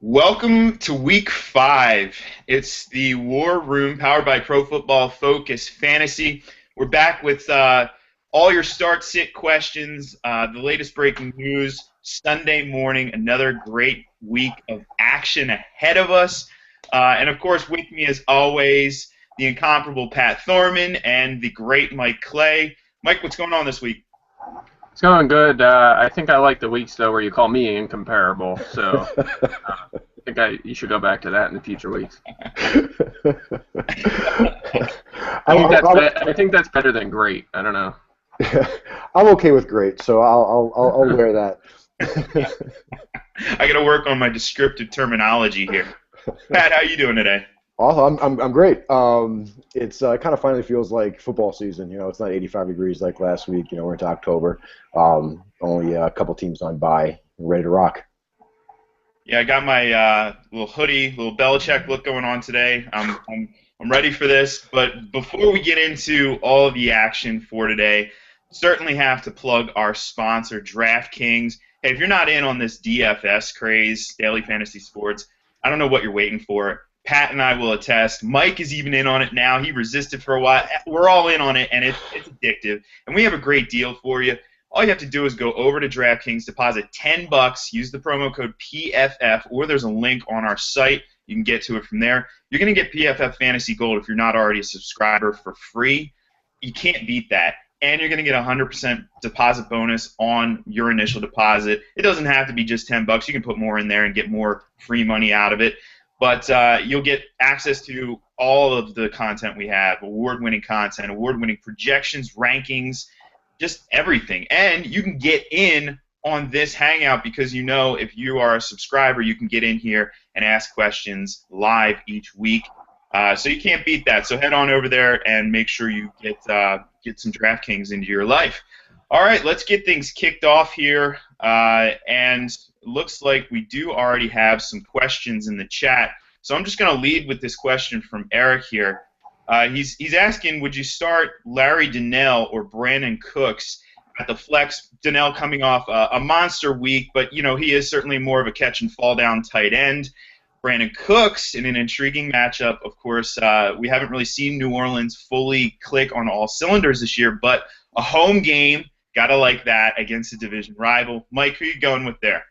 Welcome to week 5. It's the War Room powered by Pro Football Focus Fantasy. We're back with all your start sit questions, the latest breaking news, Sunday morning, another great week of action ahead of us. And of course, with me as always, the incomparable Pat Thorman and the great Mike Clay. Mike, what's going on this week? It's going good. I think I like the weeks though where you call me incomparable. So I think you should go back to that in the future weeks. I think that's better than great. I don't know. I'm okay with great, so I'll wear that. I got to work on my descriptive terminology here. Pat, how you doing today? Also, I'm great. It's kind of finally feels like football season. You know, it's not 85 degrees like last week. You know, we're into October. Only a couple teams on bye. Ready to rock. Yeah, I got my little hoodie, little Belichick look going on today. I'm ready for this. But before we get into all of the action for today, certainly have to plug our sponsor, DraftKings. Hey, if you're not in on this DFS craze, Daily Fantasy Sports, I don't know what you're waiting for. Pat and I will attest. Mike is even in on it now. He resisted for a while. We're all in on it, and it's addictive. And we have a great deal for you. All you have to do is go over to DraftKings, deposit $10, use the promo code PFF, or there's a link on our site. You can get to it from there. You're going to get PFF Fantasy Gold if you're not already a subscriber for free. You can't beat that. And you're going to get a 100% deposit bonus on your initial deposit. It doesn't have to be just $10. You can put more in there and get more free money out of it. But you'll get access to all of the content we have, award-winning content, award-winning projections, rankings, just everything. And you can get in on this hangout because you know if you are a subscriber, you can get in here and ask questions live each week. So you can't beat that. So head on over there and make sure you get some DraftKings into your life. All right, let's get things kicked off here. And looks like we do already have some questions in the chat. So I'm just going to lead with this question from Eric here. He's asking, would you start Larry Donnell or Brandon Cooks at the flex? Donnell coming off a monster week, but you know he is certainly more of a catch and fall down tight end. Brandon Cooks in an intriguing matchup. Of course, we haven't really seen New Orleans fully click on all cylinders this year, but a home game, gotta like that against a division rival. Mike, who are you going with there?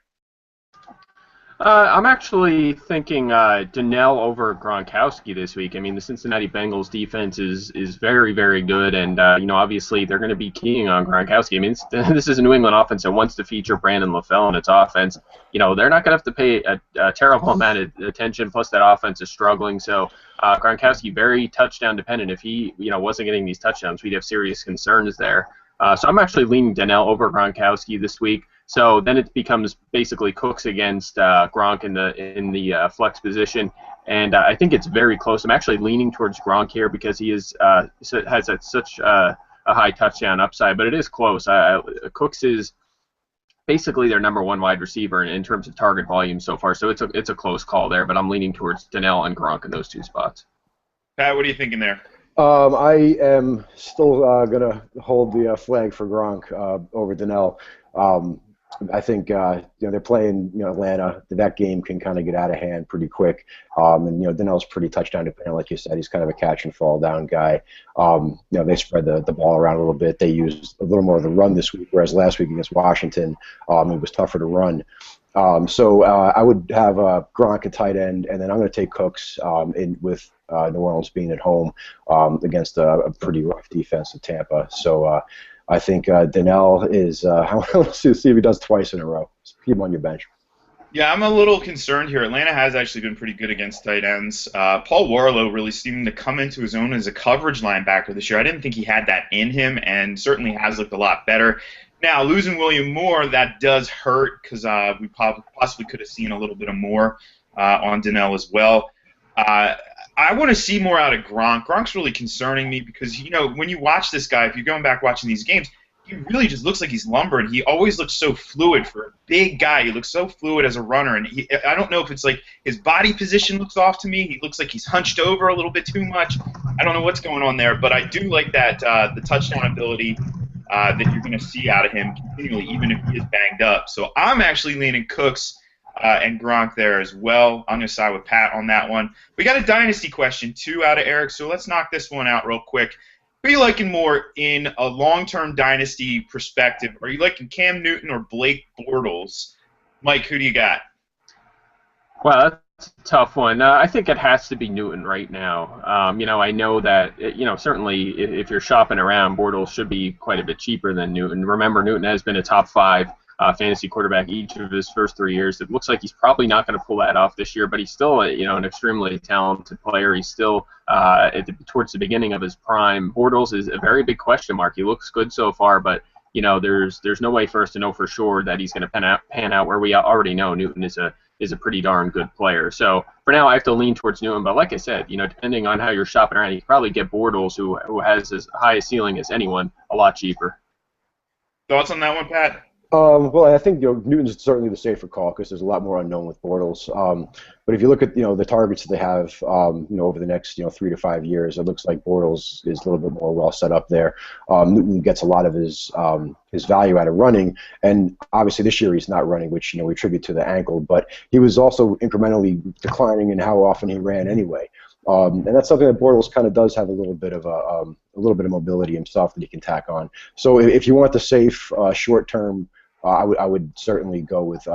I'm actually thinking Donnell over Gronkowski this week. I mean, the Cincinnati Bengals defense is very, very good, and obviously they're going to be keying on Gronkowski. I mean, this is a New England offense that wants to feature Brandon LaFell in its offense. You know, they're not going to have to pay a terrible amount of attention. Plus, that offense is struggling. So Gronkowski very touchdown dependent. If he wasn't getting these touchdowns, we'd have serious concerns there. So I'm actually leaning Donnell over Gronkowski this week. So then it becomes basically Cooks against Gronk in the flex position, and I think it's very close. I'm actually leaning towards Gronk here because he has such a high touchdown upside, but it is close. Cooks is basically their number one wide receiver in terms of target volume so far, so it's a close call there. But I'm leaning towards Donnell and Gronk in those two spots. Pat, what are you thinking there? I am still going to hold the flag for Gronk over Donnell. I think they're playing Atlanta. That game can kind of get out of hand pretty quick. And Donnell's pretty touchdown dependent, like you said. He's kind of a catch and fall down guy. They spread the ball around a little bit. They used a little more of the run this week, whereas last week against Washington, it was tougher to run. So I would have Gronk at tight end, and then I'm going to take Cooks in with New Orleans being at home against a pretty rough defense of Tampa. So I think Donnell is I want to see if he does twice in a row. Keep him on your bench. Yeah, I'm a little concerned here. Atlanta has actually been pretty good against tight ends. Paul Warlow really seeming to come into his own as a coverage linebacker this year. I didn't think he had that in him, and certainly has looked a lot better. Now, losing William Moore, that does hurt because we possibly could have seen a little bit of more on Donnell as well. I want to see more out of Gronk. Gronk's really concerning me because, when you watch this guy, if you're going back watching these games, he really just looks like he's lumbering. He always looks so fluid for a big guy. He looks so fluid as a runner, and I don't know if it's like his body position looks off to me. He looks like he's hunched over a little bit too much. I don't know what's going on there, but I do like that the touchdown ability that you're going to see out of him continually, even if he is banged up. So I'm actually leaning Cooks and Gronk there as well. I'm going to side with Pat on that one. We got a dynasty question, 2 out of Eric, so let's knock this one out real quick. Who are you liking more in a long-term dynasty perspective? Are you liking Cam Newton or Blake Bortles? Mike, who do you got? Well, that's a tough one. I think it has to be Newton right now. I know that, certainly if you're shopping around, Bortles should be quite a bit cheaper than Newton. Remember, Newton has been a top 5 fantasy quarterback each of his first 3 years. It looks like he's probably not going to pull that off this year, but he's still, an extremely talented player. He's still towards the beginning of his prime. Bortles is a very big question mark. He looks good so far, but there's no way for us to know for sure that he's going to pan out where we already know Newton is a pretty darn good player. So for now, I have to lean towards Newton. But like I said, depending on how you're shopping around, you can probably get Bortles, who has as high a ceiling as anyone, a lot cheaper. Thoughts on that one, Pat? Well, I think Newton's certainly the safer call because there's a lot more unknown with Bortles. But if you look at the targets that they have over the next 3 to 5 years, it looks like Bortles is a little bit more well set up there. Newton gets a lot of his value out of running, and obviously this year he's not running, which we attribute to the ankle. But he was also incrementally declining in how often he ran anyway. And that's something that Bortles kind of does have a little bit of mobility himself that he can tack on. So if you want the safe short term, I would certainly go with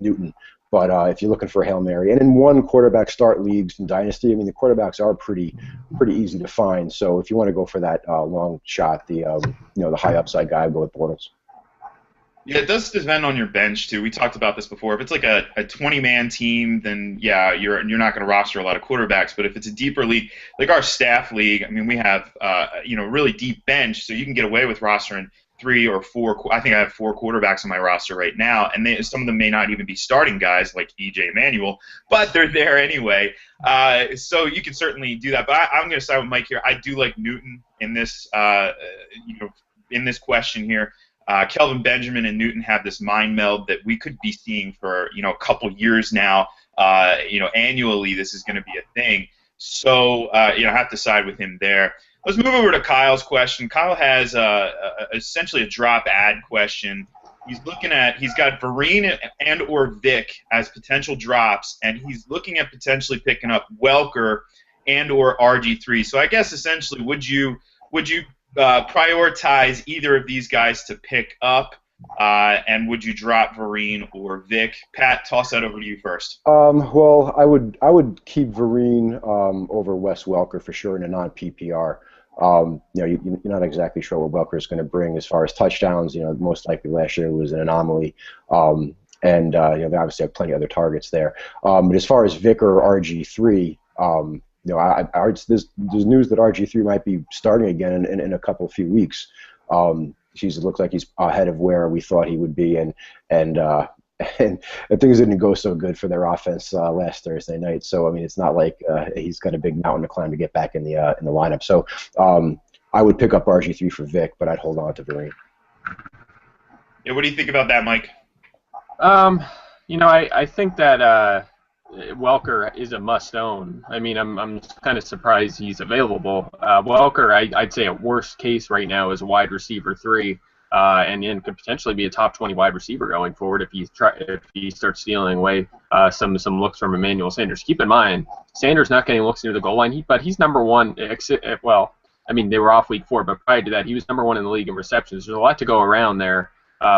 Newton. But if you're looking for a Hail Mary, and in one quarterback start leagues in Dynasty, the quarterbacks are pretty easy to find. So if you want to go for that long shot, the high upside guy, I'd go with Bortles. Yeah, it does depend on your bench too. We talked about this before. If it's like a 20-man team, then yeah, you're not going to roster a lot of quarterbacks. But if it's a deeper league, like our staff league, we have really deep bench, so you can get away with rostering 3 or 4. I think I have 4 quarterbacks on my roster right now, and some of them may not even be starting guys like E.J. Manuel, but they're there anyway. So you can certainly do that. But I'm going to side with Mike here. I do like Newton in this in this question here. Kelvin Benjamin and Newton have this mind meld that we could be seeing for a couple years now. Annually this is going to be a thing. So I have to side with him there. Let's move over to Kyle's question. Kyle has essentially a drop ad question. He's got Vereen and or Vic as potential drops, and he's looking at potentially picking up Welker and or RG3. So I guess essentially, would you prioritize either of these guys to pick up, and would you drop Vereen or Vic? Pat, toss that over to you first. Well, I would keep Vereen over Wes Welker for sure in a non-PPR. You're not exactly sure what Welker is going to bring as far as touchdowns. Most likely last year was an anomaly, and they obviously have plenty of other targets there. But as far as Vic or RG3, there's news that RG3 might be starting again in a few weeks. It looks like he's ahead of where we thought he would be, and things didn't go so good for their offense last Thursday night. So it's not like he's got a big mountain to climb to get back in the lineup. So I would pick up RG3 for Vic, but I'd hold on to Vereen. Yeah, what do you think about that, Mike? I think that Welker is a must-own. I'm kind of surprised he's available. Welker, I'd say at worst case right now is a wide receiver 3. And could potentially be a top 20 wide receiver going forward if he starts stealing away some looks from Emmanuel Sanders. Keep in mind, Sanders not getting looks near the goal line, but he's number 1. They were off week 4, but prior to that, he was number 1 in the league in receptions. There's a lot to go around there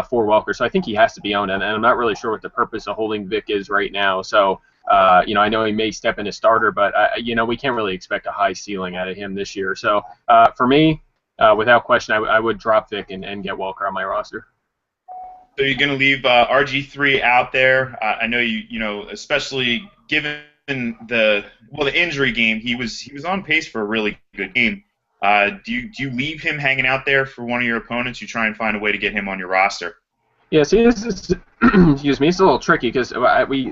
for Welker, so I think he has to be owned. And I'm not really sure what the purpose of holding Vic is right now. So I know he may step in as starter, but we can't really expect a high ceiling out of him this year. So for me, without question, I would drop Vic and get Welker on my roster. So you're going to leave RG3 out there. I know especially given the injury game, he was on pace for a really good game. Do you leave him hanging out there for one of your opponents? You try and find a way to get him on your roster. Yeah, see, this is excuse me, it's a little tricky because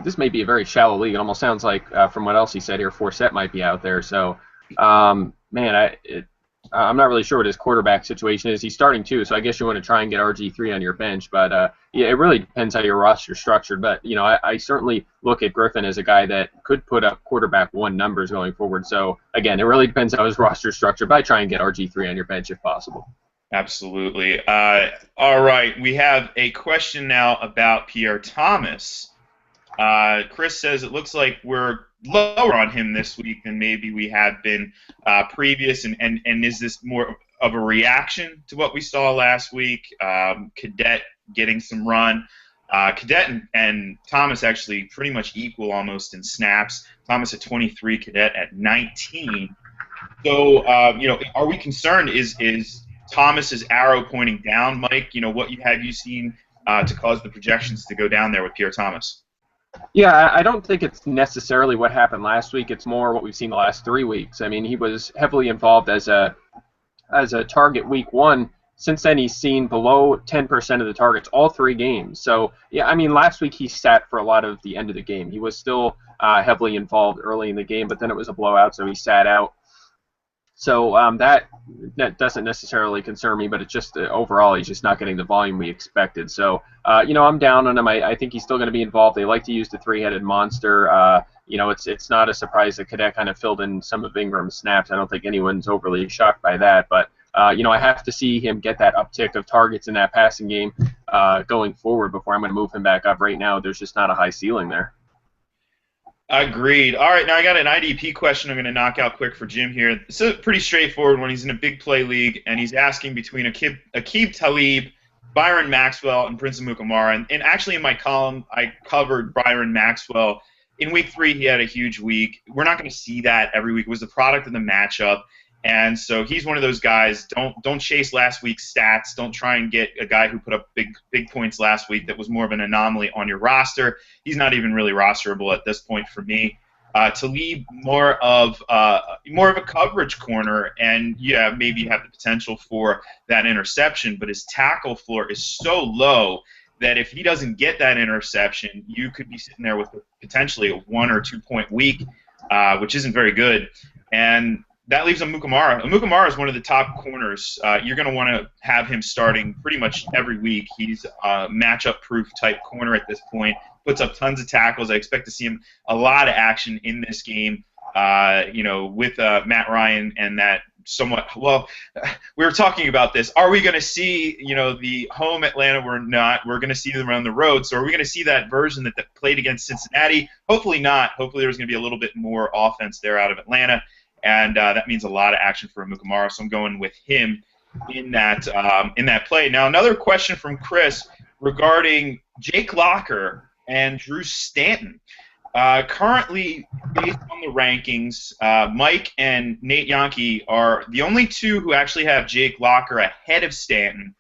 this may be a very shallow league. It almost sounds like from what else he said here, Forsett might be out there. So, I'm not really sure what his quarterback situation is. He's starting 2, so I guess you want to try and get RG3 on your bench. But it really depends how your roster is structured. But I certainly look at Griffin as a guy that could put up quarterback 1 numbers going forward. So again, it really depends how his roster is structured. But I try and get RG3 on your bench if possible. Absolutely. All right, we have a question now about Pierre Thomas. Chris says it looks like we're lower on him this week than maybe we have been previous, and is this more of a reaction to what we saw last week? Cadet getting some run. Cadet and Thomas actually pretty much equal almost in snaps. Thomas at 23, Cadet at 19. So, are we concerned? Is Thomas's arrow pointing down, Mike? What have you seen to cause the projections to go down there with Pierre Thomas? Yeah, I don't think it's necessarily what happened last week. It's more what we've seen the last 3 weeks. I mean, he was heavily involved as a target week 1. Since then, he's seen below 10% of the targets all 3 games. So, yeah, I mean, last week he sat for a lot of the end of the game. He was still heavily involved early in the game, but then it was a blowout, so he sat out. So that doesn't necessarily concern me, but it's just overall he's just not getting the volume we expected. So, I'm down on him. I think he's still going to be involved. They like to use the 3-headed monster. It's not a surprise that Cadet kind of filled in some of Ingram's snaps. I don't think anyone's overly shocked by that. But, I have to see him get that uptick of targets in that passing game going forward before I'm going to move him back up. Right now, there's just not a high ceiling there. Agreed. All right, now I got an IDP question I'm going to knock out quick for Jim here. This is a pretty straightforward one. He's in a big play league, and he's asking between Aqib Talib, Byron Maxwell, and Prince Amukamara. And actually in my column, I covered Byron Maxwell. In week 3, he had a huge week. We're not going to see that every week. It was the product of the matchup. And so he's one of those guys. Don't chase last week's stats. Don't try and get a guy who put up big points last week that was more of an anomaly on your roster. He's not even really rosterable at this point for me. Talib more of a coverage corner, and yeah, maybe you have the potential for that interception, but his tackle floor is so low that if he doesn't get that interception, you could be sitting there with potentially a 1 or 2 point week, which isn't very good. And that leaves Amukamara. Amukamara is one of the top corners. You're going to want to have him starting pretty much every week. He's a matchup-proof type corner at this point. Puts up tons of tackles. I expect to see him a lot of action in this game. With Matt Ryan and that somewhat. Well, we were talking about this. Are we going to see the home Atlanta? We're not. We're going to see them on the road. So are we going to see that version that played against Cincinnati? Hopefully not. Hopefully there's going to be a little bit more offense there out of Atlanta. And that means a lot of action for Amukamara, so I'm going with him in that play. Now, another question from Chris regarding Jake Locker and Drew Stanton. Currently, based on the rankings, Mike and Nate Yankee are the only 2 who actually have Jake Locker ahead of Stanton.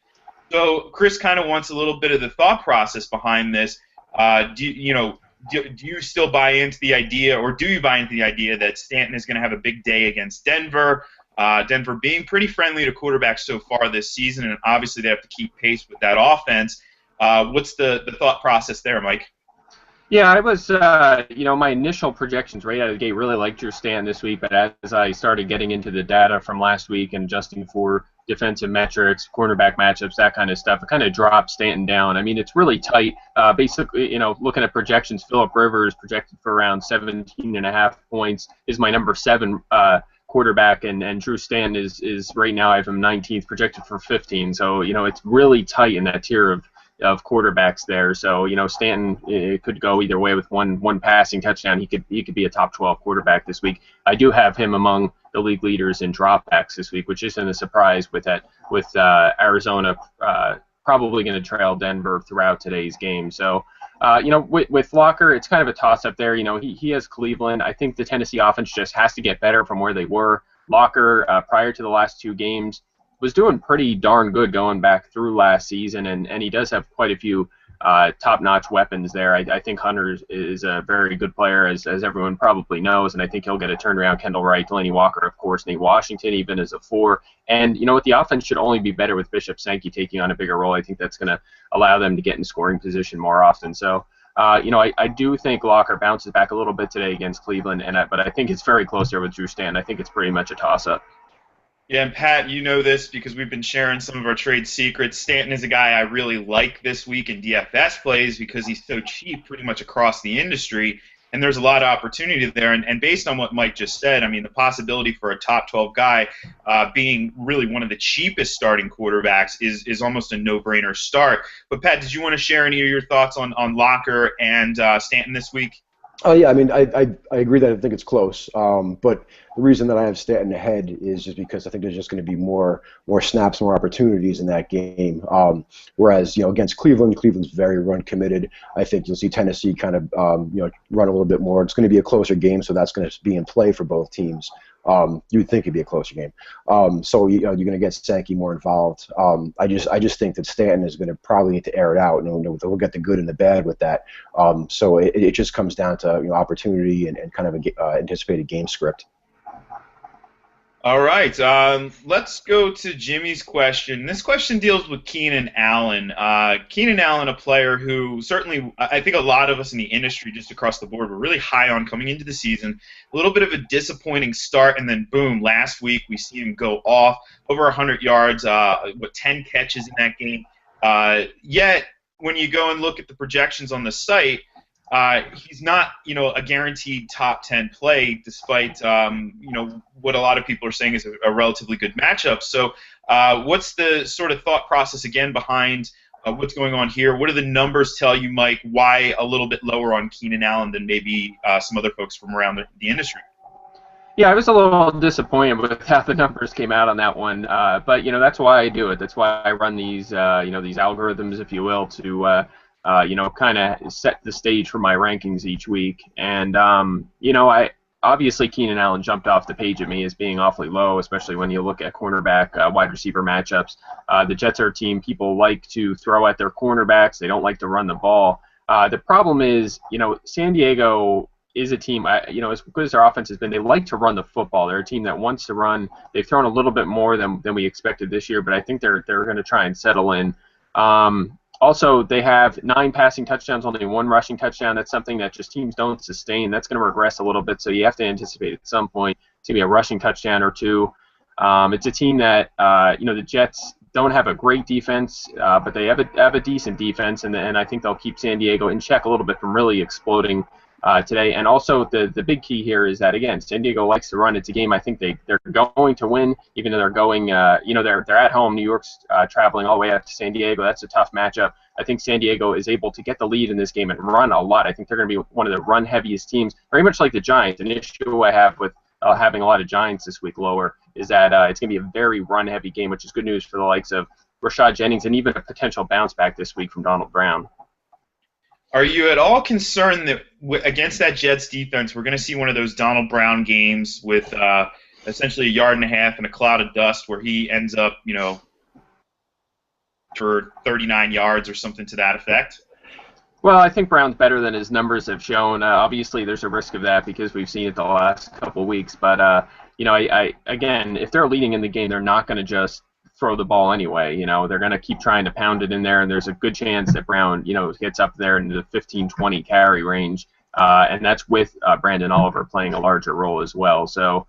So Chris kind of wants a little bit of the thought process behind this. Do you still buy into the idea, or do you buy into the idea that Stanton is going to have a big day against Denver? Denver being pretty friendly to quarterbacks so far this season, and obviously they have to keep pace with that offense. What's the thought process there, Mike? Yeah, I was, my initial projections right out of the gate really liked Drew Stanton this week, but as I started getting into the data from last week and adjusting for defensive metrics, cornerback matchups, that kind of stuff, it kind of dropped Stanton down. I mean, it's really tight. Basically, looking at projections, Phillip Rivers projected for around 17.5 points, is my number 7 quarterback, and Drew Stanton is right now, I have him 19th, projected for 15. So, it's really tight in that tier of quarterbacks there. So, Stanton, it could go either way with one passing touchdown. He could be a top 12 quarterback this week. I do have him among the league leaders in dropbacks this week, which isn't a surprise with Arizona probably going to trail Denver throughout today's game. So, with Locker, it's kind of a toss-up there. He has Cleveland. I think the Tennessee offense just has to get better from where they were. Locker, prior to the last 2 games, was doing pretty darn good going back through last season, and he does have quite a few top-notch weapons there. I think Hunter is a very good player, as everyone probably knows, and I think he'll get a turnaround. Kendall Wright, Delaney Walker, of course, Nate Washington even as a 4. And, the offense should only be better with Bishop Sankey taking on a bigger role. I think that's going to allow them to get in scoring position more often. So, I do think Locker bounces back a little bit today against Cleveland, but I think it's very close there with Drew Stanton. I think it's pretty much a toss-up. Yeah, and Pat, you know this because we've been sharing some of our trade secrets. Stanton is a guy I really like this week in DFS plays because he's so cheap pretty much across the industry. and there's a lot of opportunity there. And based on what Mike just said, I mean, the possibility for a top 12 guy being really one of the cheapest starting quarterbacks is almost a no-brainer start. But, Pat, did you want to share any of your thoughts on Locker and Stanton this week? Oh yeah, I mean, I agree that I think it's close. But the reason that I have Stanton ahead is just because I think there's just going to be more snaps, more opportunities in that game. Whereas against Cleveland's very run committed. I think you'll see Tennessee kind of run a little bit more. It's going to be a closer game, so that's going to be in play for both teams. You would think it'd be a closer game. So you're going to get Sankey more involved. I just think that Stanton is going to probably need to air it out, and we'll get the good and the bad with that. So it just comes down to opportunity and kind of an anticipated game script. All right, let's go to Jimmy's question. This question deals with Keenan Allen. Keenan Allen, a player who certainly I think a lot of us in the industry just across the board were really high on coming into the season. A little bit of a disappointing start, and then boom, last week we see him go off, over 100 yards, 10 catches in that game. Yet, when you go and look at the projections on the site, he's not, a guaranteed top 10 play, despite, what a lot of people are saying is a relatively good matchup. So, what's the sort of thought process again behind what's going on here? What do the numbers tell you, Mike? Why a little bit lower on Keenan Allen than maybe some other folks from around the industry? Yeah, I was a little disappointed with how the numbers came out on that one, but that's why I do it. That's why I run these, these algorithms, if you will, to kind of set the stage for my rankings each week. And, I obviously Keenan Allen jumped off the page at me as being awfully low, especially when you look at cornerback, wide receiver matchups. The Jets are a team people like to throw at their cornerbacks. They don't like to run the ball. The problem is, San Diego is a team, as good as their offense has been, they like to run the football. They're a team that wants to run. They've thrown a little bit more than we expected this year, but I think they're going to try and settle in. Also, they have 9 passing touchdowns, only 1 rushing touchdown. That's something that just teams don't sustain. That's going to regress a little bit, so you have to anticipate at some point it's going to be a rushing touchdown or 2. It's a team that, the Jets don't have a great defense, but they have a decent defense, and I think they'll keep San Diego in check a little bit from really exploding today. And also the big key here is that, again, San Diego likes to run. It's a game I think they're going to win, even though they're going, they're at home. New York's traveling all the way out to San Diego. That's a tough matchup. I think San Diego is able to get the lead in this game and run a lot. I think they're going to be one of the run-heaviest teams, very much like the Giants. An issue I have with having a lot of Giants this week lower is that it's going to be a very run-heavy game, which is good news for the likes of Rashad Jennings and even a potential bounce back this week from Donald Brown. Are you at all concerned that against that Jets defense, we're going to see one of those Donald Brown games with essentially a yard and a half and a cloud of dust where he ends up, for 39 yards or something to that effect? Well, I think Brown's better than his numbers have shown. Obviously, there's a risk of that because we've seen it the last couple of weeks. But, again, if they're leading in the game, they're not going to just throw the ball anyway. They're going to keep trying to pound it in there, and there's a good chance that Brown, gets up there into the 15-20 carry range, and that's with Brandon Oliver playing a larger role as well. So,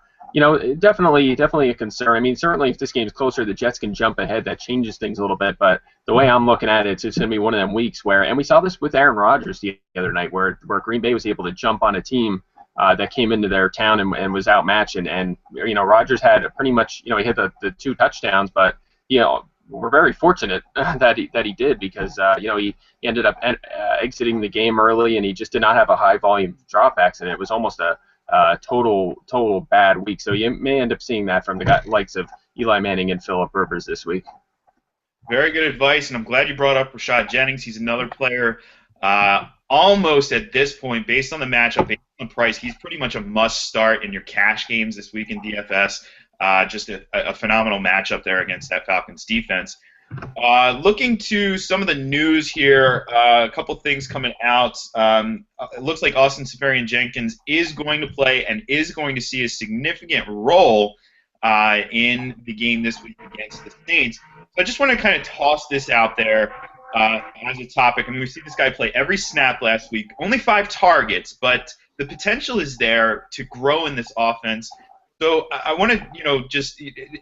definitely a concern. I mean, certainly if this game is closer, the Jets can jump ahead. That changes things a little bit, but the way I'm looking at it, it's going to be one of them weeks where, and we saw this with Aaron Rodgers the other night, where Green Bay was able to jump on a team that came into their town and was outmatched, and Rodgers had pretty much, he hit the 2 touchdowns, but we're very fortunate that he did because he ended up exiting the game early, and he just did not have a high volume of dropbacks, and it was almost a total bad week. So you may end up seeing that from the likes of Eli Manning and Phillip Rivers this week. Very good advice, and I'm glad you brought up Rashad Jennings. He's another player almost at this point, based on the matchup, based on price, he's pretty much a must-start in your cash games this week in DFS. Just a phenomenal matchup there against that Falcons defense. Looking to some of the news here, a couple things coming out. It looks like Austin Seferian-Jenkins is going to play and is going to see a significant role in the game this week against the Saints. So I just want to kind of toss this out there as a topic. I mean, we see this guy play every snap last week. Only 5 targets, but the potential is there to grow in this offense. So I want to, just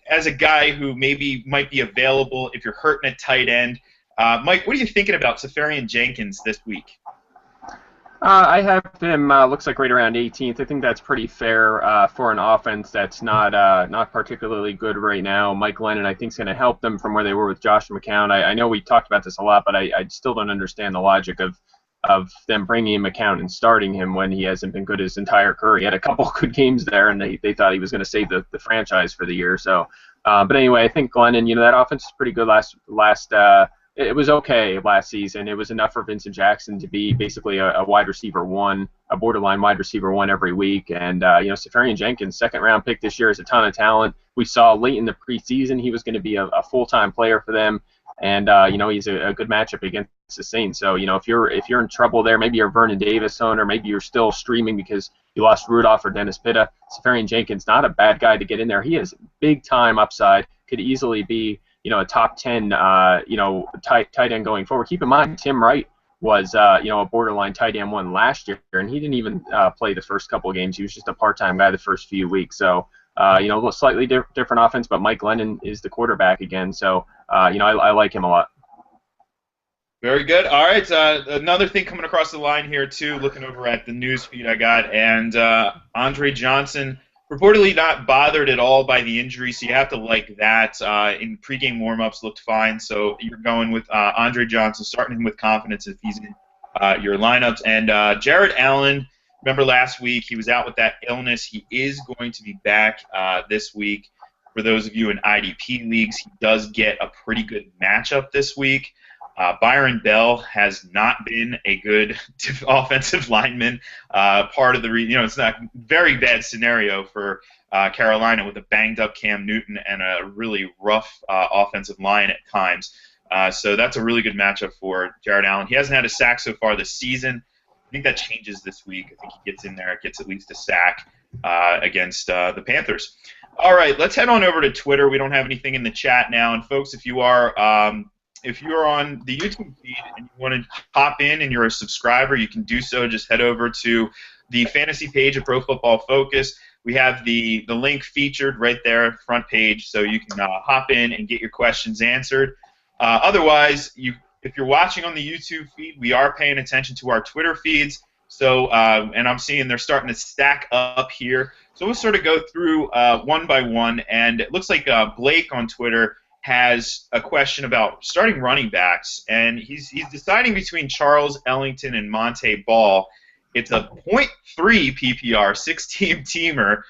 as a guy who maybe might be available if you're hurting at tight end, Mike, what are you thinking about Seferian-Jenkins this week? I have him. Looks like right around 18th. I think that's pretty fair for an offense that's not particularly good right now. Mike Lennon, I think, is going to help them from where they were with Josh McCown. I know we talked about this a lot, but I still don't understand the logic of them bringing him McCown and starting him when he hasn't been good his entire career. He had a couple good games there, and they thought he was going to save the franchise for the year. So, but anyway, I think Glennon, that offense is pretty good last. It was okay last season. It was enough for Vincent Jackson to be basically a wide receiver one, a borderline wide receiver one every week. And Safarian Jenkins, second round pick this year, has a ton of talent. We saw late in the preseason he was going to be a full-time player for them. And he's a good matchup against the Saints. So if you're in trouble there, maybe you're a Vernon Davis owner, maybe you're still streaming because you lost Rudolph or Dennis Pitta. Safarian Jenkins, not a bad guy to get in there. He has big time upside. Could easily be a top 10 tight end going forward. Keep in mind Tim Wright was a borderline tight end one last year, and he didn't even play the first couple of games. He was just a part-time guy the first few weeks. So a slightly different offense, but Mike Lennon is the quarterback again. So I like him a lot. Very good. All right, another thing coming across the line here too. Looking over at the news feed I got, and Andre Johnson reportedly not bothered at all by the injury, so you have to like that. In pregame warmups looked fine, so you're going with Andre Johnson, starting him with confidence if he's in your lineups. And Jared Allen, remember last week he was out with that illness. He is going to be back this week. For those of you in IDP leagues, he does get a pretty good matchup this week. Byron Bell has not been a good offensive lineman. Part of the it's not a very bad scenario for Carolina with a banged-up Cam Newton and a really rough offensive line at times. So that's a really good matchup for Jared Allen. He hasn't had a sack so far this season. I think that changes this week. I think he gets in there, gets at least a sack against the Panthers. All right, let's head on over to Twitter. We don't have anything in the chat now. And, folks, if you're on the YouTube feed and you want to hop in and you're a subscriber, you can do so. Just head over to the fantasy page of Pro Football Focus. We have the link featured right there, front page, so you can hop in and get your questions answered. Otherwise, if you're watching on the YouTube feed, we are paying attention to our Twitter feeds. So, and I'm seeing they're starting to stack up here. So we'll sort of go through one by one, and it looks like Blake on Twitter has a question about starting running backs, and he's deciding between Charles Ellington and Monte Ball. It's a 0.3 PPR, 6-team teamer,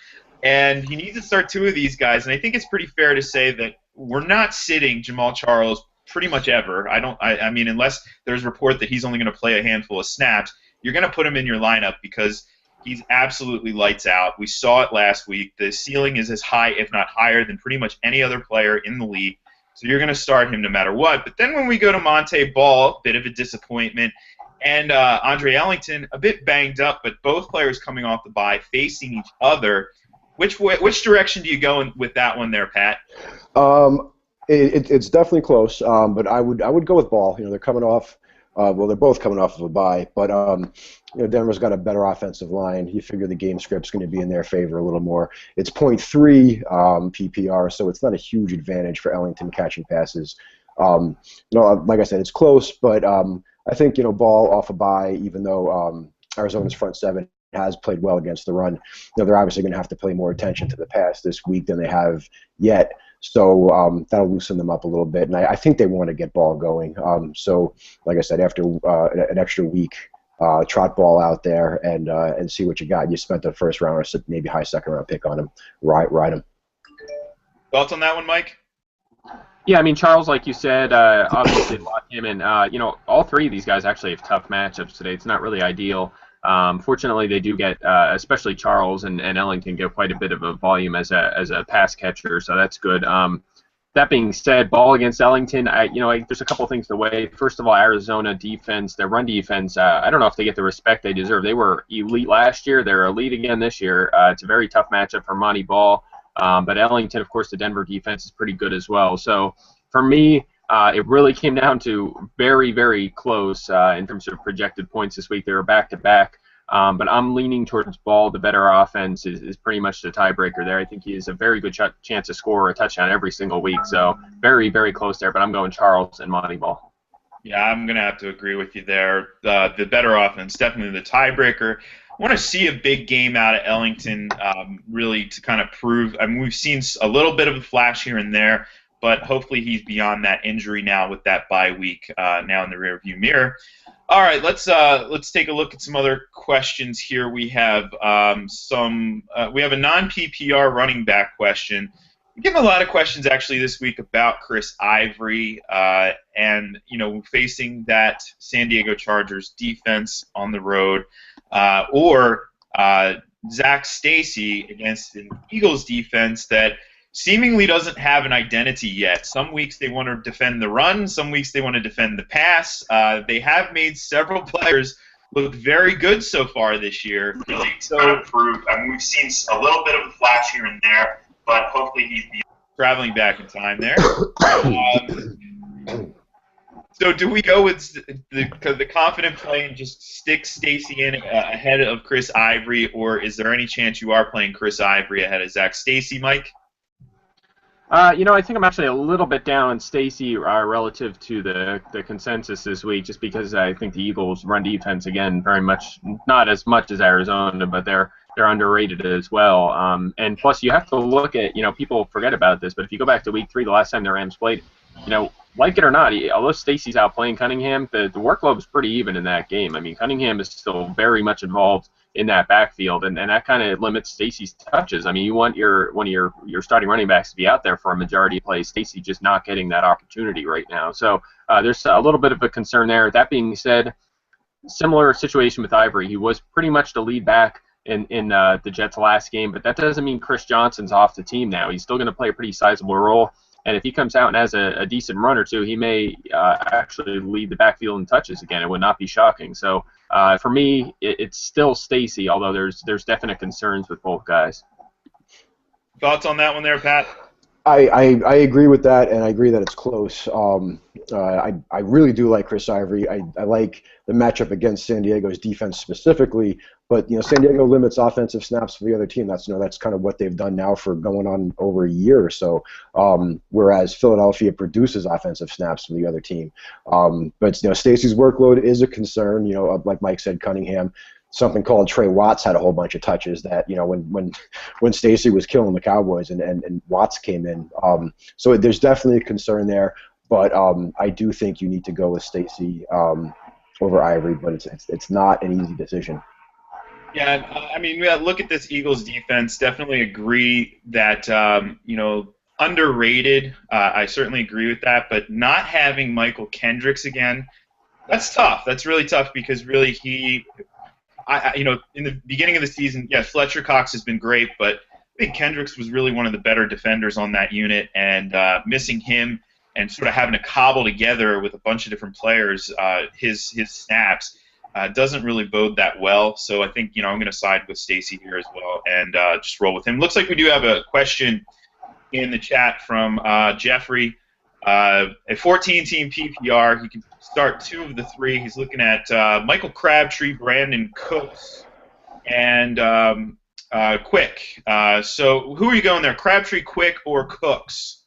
and he needs to start two of these guys, and I think it's pretty fair to say that we're not sitting Jamaal Charles pretty much ever. I mean, unless there's report that he's only going to play a handful of snaps, you're going to put him in your lineup because he's absolutely lights out. We saw it last week. The ceiling is as high, if not higher, than pretty much any other player in the league. So you're going to start him no matter what. But then when we go to Monte Ball, bit of a disappointment, and Andre Ellington, a bit banged up, but both players coming off the bye, facing each other. Which direction do you go with that one there, Pat? It's definitely close, but I would go with Ball. They're coming off. They're both coming off of a bye, but Denver's got a better offensive line. You figure the game script's going to be in their favor a little more. It's 0.3 PPR, so it's not a huge advantage for Ellington catching passes. Like I said, it's close, but I think Ball off a bye, even though Arizona's front seven has played well against the run, they're obviously going to have to pay more attention to the pass this week than they have yet. So that'll loosen them up a little bit, and I think they want to get Ball going. So, like I said, after an extra week, trot Ball out there and see what you got. You spent the first round or maybe high second round pick on him. Ride him. Thoughts on that one, Mike? Yeah, I mean, Charles, like you said, obviously lock him in. All three of these guys actually have tough matchups today. It's not really ideal. Fortunately, they do get, especially Charles and Ellington, get quite a bit of a volume as a pass catcher, so that's good. That being said, Ball against Ellington, there's a couple things to weigh. First of all, Arizona defense, their run defense, I don't know if they get the respect they deserve. They were elite last year. They're elite again this year. It's a very tough matchup for Monty Ball. But Ellington, of course, the Denver defense is pretty good as well. So for me, it really came down to very, very close in terms of projected points this week. They were back-to-back. But I'm leaning towards Ball. The better offense is pretty much the tiebreaker there. I think he has a very good chance to score a touchdown every single week. So very, very close there. But I'm going Charles and Monty Ball. Yeah, I'm going to have to agree with you there. The better offense, definitely the tiebreaker. I want to see a big game out of Ellington, really to kind of prove. I mean, we've seen a little bit of a flash here and there, but hopefully he's beyond that injury now with that bye week now in the rearview mirror. All right, let's take a look at some other questions here. We have we have a non-PPR running back question. We're getting a lot of questions actually this week about Chris Ivory and facing that San Diego Chargers defense on the road, or Zach Stacy against an Eagles defense that seemingly doesn't have an identity yet. Some weeks they want to defend the run, some weeks they want to defend the pass. They have made several players look very good so far this year. Really, so prove. I mean, we've seen a little bit of a flash here and there, but hopefully he's traveling back in time there. So do we go with the confident play and just stick Stacy in ahead of Chris Ivory, or is there any chance you are playing Chris Ivory ahead of Zach Stacy, Mike? I think I'm actually a little bit down on Stacy relative to the consensus this week, just because I think the Eagles' run defense, again, very much, not as much as Arizona, but they're underrated as well. And plus, you have to look at, people forget about this, but if you go back to week 3, the last time the Rams played, like it or not, although Stacy's outplaying Cunningham, the workload was pretty even in that game. I mean, Cunningham is still very much involved in that backfield, and that kind of limits Stacy's touches. I mean, you want one of your starting running backs to be out there for a majority of plays. Stacy just not getting that opportunity right now. So there's a little bit of a concern there. That being said, similar situation with Ivory. He was pretty much the lead back in the Jets' last game, but that doesn't mean Chris Johnson's off the team now. He's still going to play a pretty sizable role. And if he comes out and has a decent run or two, he may actually lead the backfield in touches again. It would not be shocking. So for me, it's still Stacy, although there's definite concerns with both guys. Thoughts on that one there, Pat? I agree with that, and I agree that it's close. I really do like Chris Ivory. I like the matchup against San Diego's defense specifically, but San Diego limits offensive snaps for the other team. That's kind of what they've done now for going on over a year or so. Whereas Philadelphia produces offensive snaps from the other team. But Stacy's workload is a concern. Like Mike said, Cunningham. Something called Trey Watts had a whole bunch of touches that when Stacy was killing the Cowboys and Watts came in. So there's definitely a concern there, but I do think you need to go with Stacy over Ivory, but it's not an easy decision. Yeah, I mean, look at this Eagles defense. Definitely agree that underrated. I certainly agree with that, but not having Michael Kendricks again, that's tough. That's really tough because really in the beginning of the season, yes, Fletcher Cox has been great, but I think Kendricks was really one of the better defenders on that unit, and missing him and sort of having to cobble together with a bunch of different players his snaps doesn't really bode that well. So I think I'm going to side with Stacy here as well and just roll with him. Looks like we do have a question in the chat from Jeffrey. A 14-team PPR. He can start 2 of the 3. He's looking at Michael Crabtree, Brandon Cooks, and Quick. So who are you going there, Crabtree, Quick, or Cooks?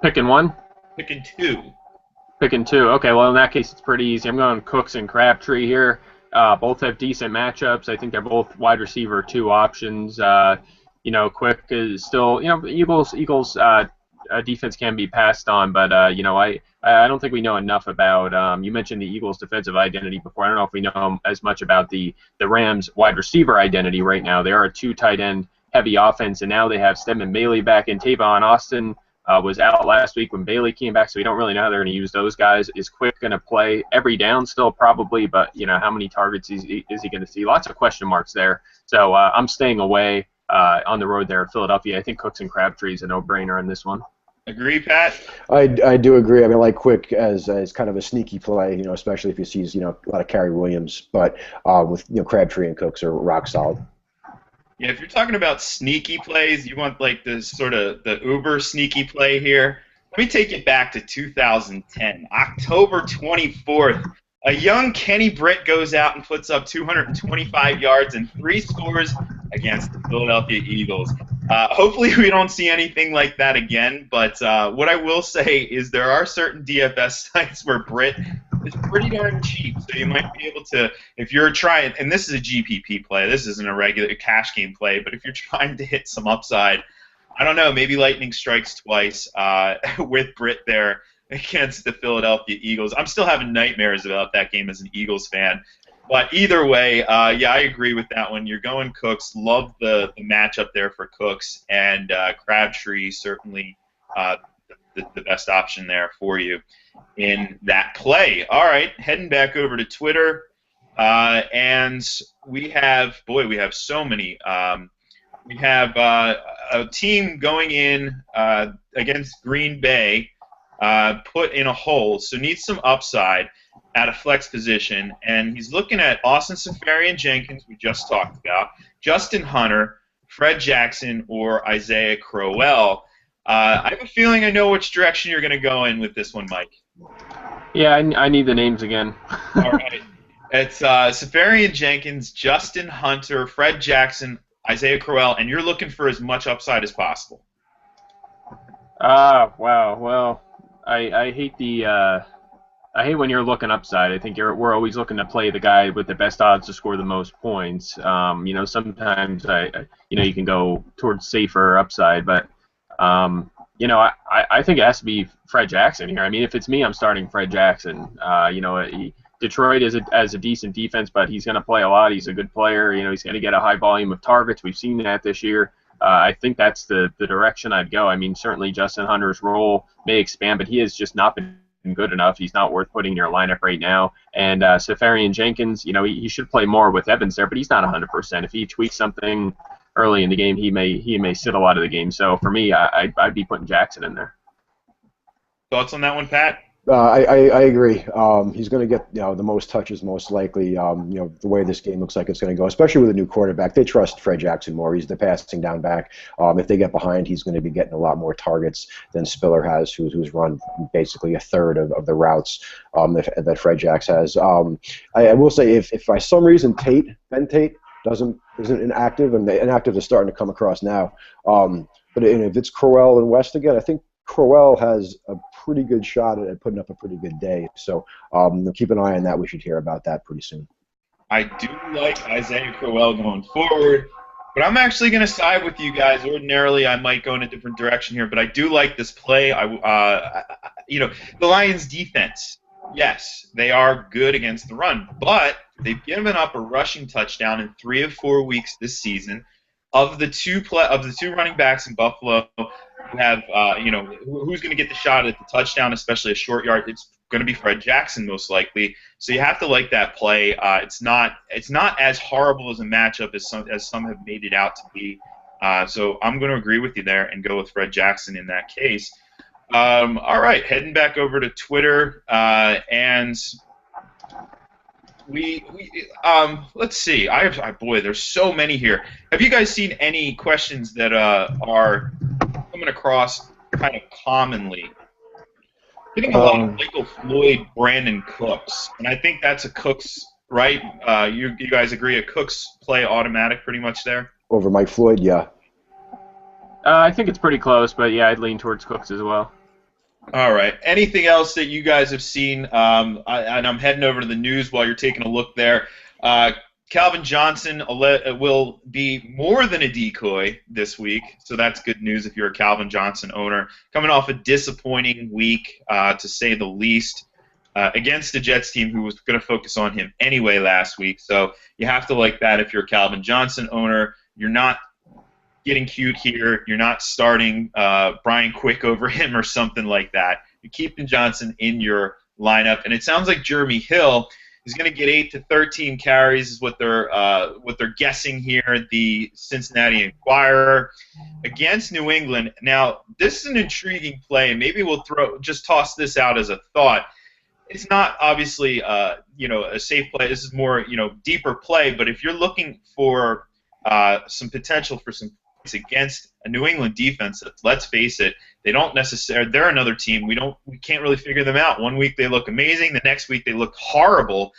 Picking one? Picking 2. Picking 2. Okay, well, in that case, it's pretty easy. I'm going Cooks and Crabtree here. Both have decent matchups. I think they're both wide receiver 2 options. Quick is still, Eagles defense can be passed on, but I don't think we know enough about. You mentioned the Eagles' defensive identity before. I don't know if we know as much about the Rams' wide receiver identity right now. They are a 2 tight end heavy offense, and now they have Stedman Bailey back, and Tavon Austin was out last week when Bailey came back, so we don't really know how they're going to use those guys. Is Quick going to play every down still? Probably, but how many targets is he going to see? Lots of question marks there. So I'm staying away on the road there at Philadelphia. I think Cooks and Crabtree is a no-brainer in this one. Agree, Pat? I do agree. I mean, I like Quick as kind of a sneaky play, especially if he sees, a lot of Kerry Williams. But with, Crabtree and Cooks are rock solid. Yeah, if you're talking about sneaky plays, you want like the sort of the uber sneaky play here. Let me take it back to 2010, October 24th. A young Kenny Britt goes out and puts up 225 yards and 3 scores against the Philadelphia Eagles. Hopefully we don't see anything like that again, but what I will say is there are certain DFS sites where Brit is pretty darn cheap, so you might be able to, if you're trying, and this is a GPP play, this isn't a regular cash game play, but if you're trying to hit some upside, I don't know, maybe lightning strikes twice with Brit there against the Philadelphia Eagles. I'm still having nightmares about that game as an Eagles fan. But either way, yeah, I agree with that one. You're going Cooks. Love the matchup there for Cooks, and Crabtree certainly the best option there for you in that play. All right, heading back over to Twitter, and we have so many. We have a team going in against Green Bay, put in a hole, so needs some upside at a flex position, and he's looking at Austin Seferian-Jenkins, we just talked about, Justin Hunter, Fred Jackson, or Isaiah Crowell. I have a feeling I know which direction you're going to go in with this one, Mike. Yeah, I need the names again. All right. It's Seferian-Jenkins, Justin Hunter, Fred Jackson, Isaiah Crowell, and you're looking for as much upside as possible. Wow. Well, I hate I hate when you're looking upside. I think we're always looking to play the guy with the best odds to score the most points. Sometimes you can go towards safer upside, but I think it has to be Fred Jackson here. I mean, if it's me, I'm starting Fred Jackson. Detroit has a decent defense, but he's going to play a lot. He's a good player. He's going to get a high volume of targets. We've seen that this year. I think that's the direction I'd go. I mean, certainly Justin Hunter's role may expand, but he has just not been good enough. He's not worth putting in your lineup right now. And Seferian-Jenkins, he should play more with Evans there, but he's not 100%. If he tweaks something early in the game, he may sit a lot of the game. So for me, I'd be putting Jackson in there. Thoughts on that one, Pat? I agree. He's going to get the most touches most likely. The way this game looks like it's going to go, especially with a new quarterback, they trust Fred Jackson more. He's the passing down back. If they get behind, he's going to be getting a lot more targets than Spiller has, who's run basically a third of the routes that Fred Jackson has. I will say if by some reason Ben Tate isn't inactive, and the inactive is starting to come across now, but if it's Crowell and West again, I think Crowell has a pretty good shot at putting up a pretty good day. So keep an eye on that. We should hear about that pretty soon. I do like Isaiah Crowell going forward, but I'm actually going to side with you guys. Ordinarily, I might go in a different direction here, but I do like this play. The Lions' defense, yes, they are good against the run, but they've given up a rushing touchdown in 3 of 4 weeks this season. Of the two running backs in Buffalo who have, who's going to get the shot at the touchdown, especially a short yard? It's going to be Fred Jackson most likely. So you have to like that play. It's not as horrible as a matchup as some have made it out to be. So I'm going to agree with you there and go with Fred Jackson in that case. All right, heading back over to Twitter and. Let's see. Boy, there's so many here. Have you guys seen any questions that are coming across kind of commonly? Getting a lot of Michael Floyd, Brandon Cooks, and I think that's a Cooks, right? You guys agree a Cooks play automatic pretty much there? Over Mike Floyd, yeah. I think it's pretty close, but yeah, I'd lean towards Cooks as well. All right. Anything else that you guys have seen? And I'm heading over to the news while you're taking a look there. Calvin Johnson will be more than a decoy this week, so that's good news if you're a Calvin Johnson owner. Coming off a disappointing week, to say the least, against the Jets team who was going to focus on him anyway last week. So you have to like that if you're a Calvin Johnson owner. You're not getting cute here. You're not starting Brian Quick over him or something like that. You're keeping Johnson in your lineup, and it sounds like Jeremy Hill is going to get 8 to 13 carries is what they're guessing here at the Cincinnati Enquirer against New England. Now, this is an intriguing play, and maybe we'll just toss this out as a thought. It's not obviously a safe play. This is more deeper play, but if you're looking for some potential for some points against a New England defense that, let's face it, they're another team. We can't really figure them out. One week they look amazing, the next week they look horrible.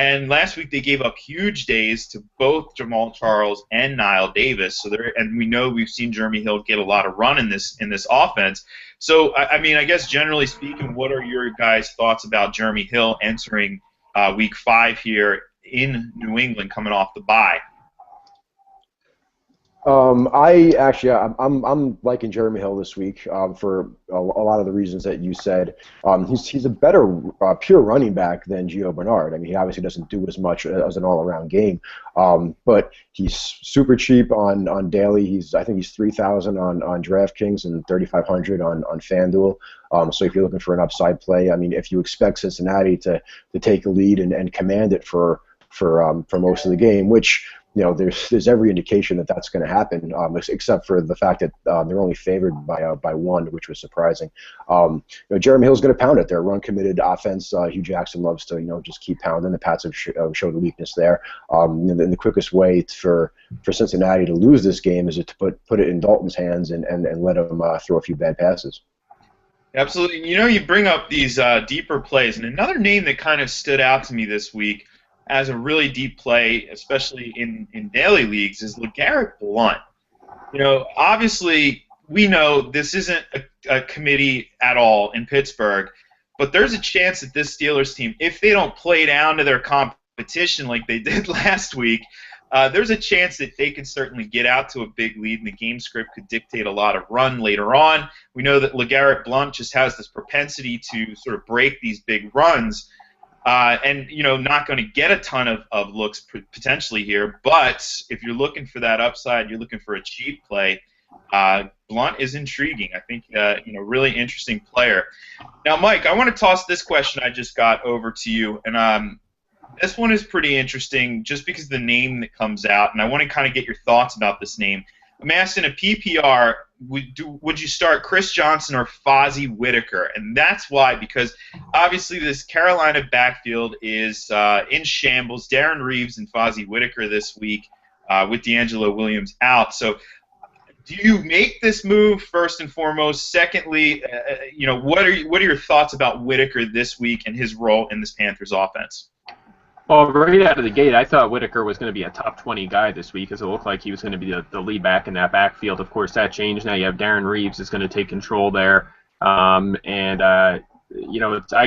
And last week they gave up huge days to both Jamal Charles and Niall Davis. And we know we've seen Jeremy Hill get a lot of run in this offense. So I mean, I guess generally speaking, what are your guys' thoughts about Jeremy Hill entering Week 5 here in New England, coming off the bye? I'm liking Jeremy Hill this week for a lot of the reasons that you said. He's a better pure running back than Gio Bernard. I mean, he obviously doesn't do as much as an all-around game, but he's super cheap on daily. I think he's 3,000 on DraftKings and 3,500 on FanDuel. So if you're looking for an upside play, I mean, if you expect Cincinnati to take a lead and command it for most of the game, which there's every indication that that's going to happen, except for the fact that they're only favored by 1, which was surprising. Jeremy Hill's going to pound it. They're a run-committed offense. Hugh Jackson loves to just keep pounding. The Pats have showed a weakness there. And the quickest way for Cincinnati to lose this game is to put it in Dalton's hands and let him throw a few bad passes. Absolutely. You bring up these deeper plays, and another name that kind of stood out to me this week as a really deep play, especially in daily leagues, is LeGarrette Blount. Obviously, we know this isn't a committee at all in Pittsburgh, but there's a chance that this Steelers team, if they don't play down to their competition like they did last week, there's a chance that they can certainly get out to a big lead, and the game script could dictate a lot of run later on. We know that LeGarrette Blount just has this propensity to sort of break these big runs. And not going to get a ton of looks potentially here, but if you're looking for that upside, you're looking for a cheap play. Blount is intriguing. I think really interesting player. Now, Mike, I want to toss this question I just got over to you, and this one is pretty interesting just because of the name that comes out, and I want to kind of get your thoughts about this name. I'm asking a PPR. Would you start Chris Johnson or Fozzie Whitaker? And that's why, because obviously this Carolina backfield is in shambles. Darren Reeves and Fozzie Whitaker this week with DeAngelo Williams out. So do you make this move first and foremost? Secondly, what are your thoughts about Whitaker this week and his role in this Panthers offense? Well, right out of the gate, I thought Whitaker was going to be a top 20 guy this week, as it looked like he was going to be the lead back in that backfield. Of course, that changed. Now you have Darren Reeves is going to take control there, I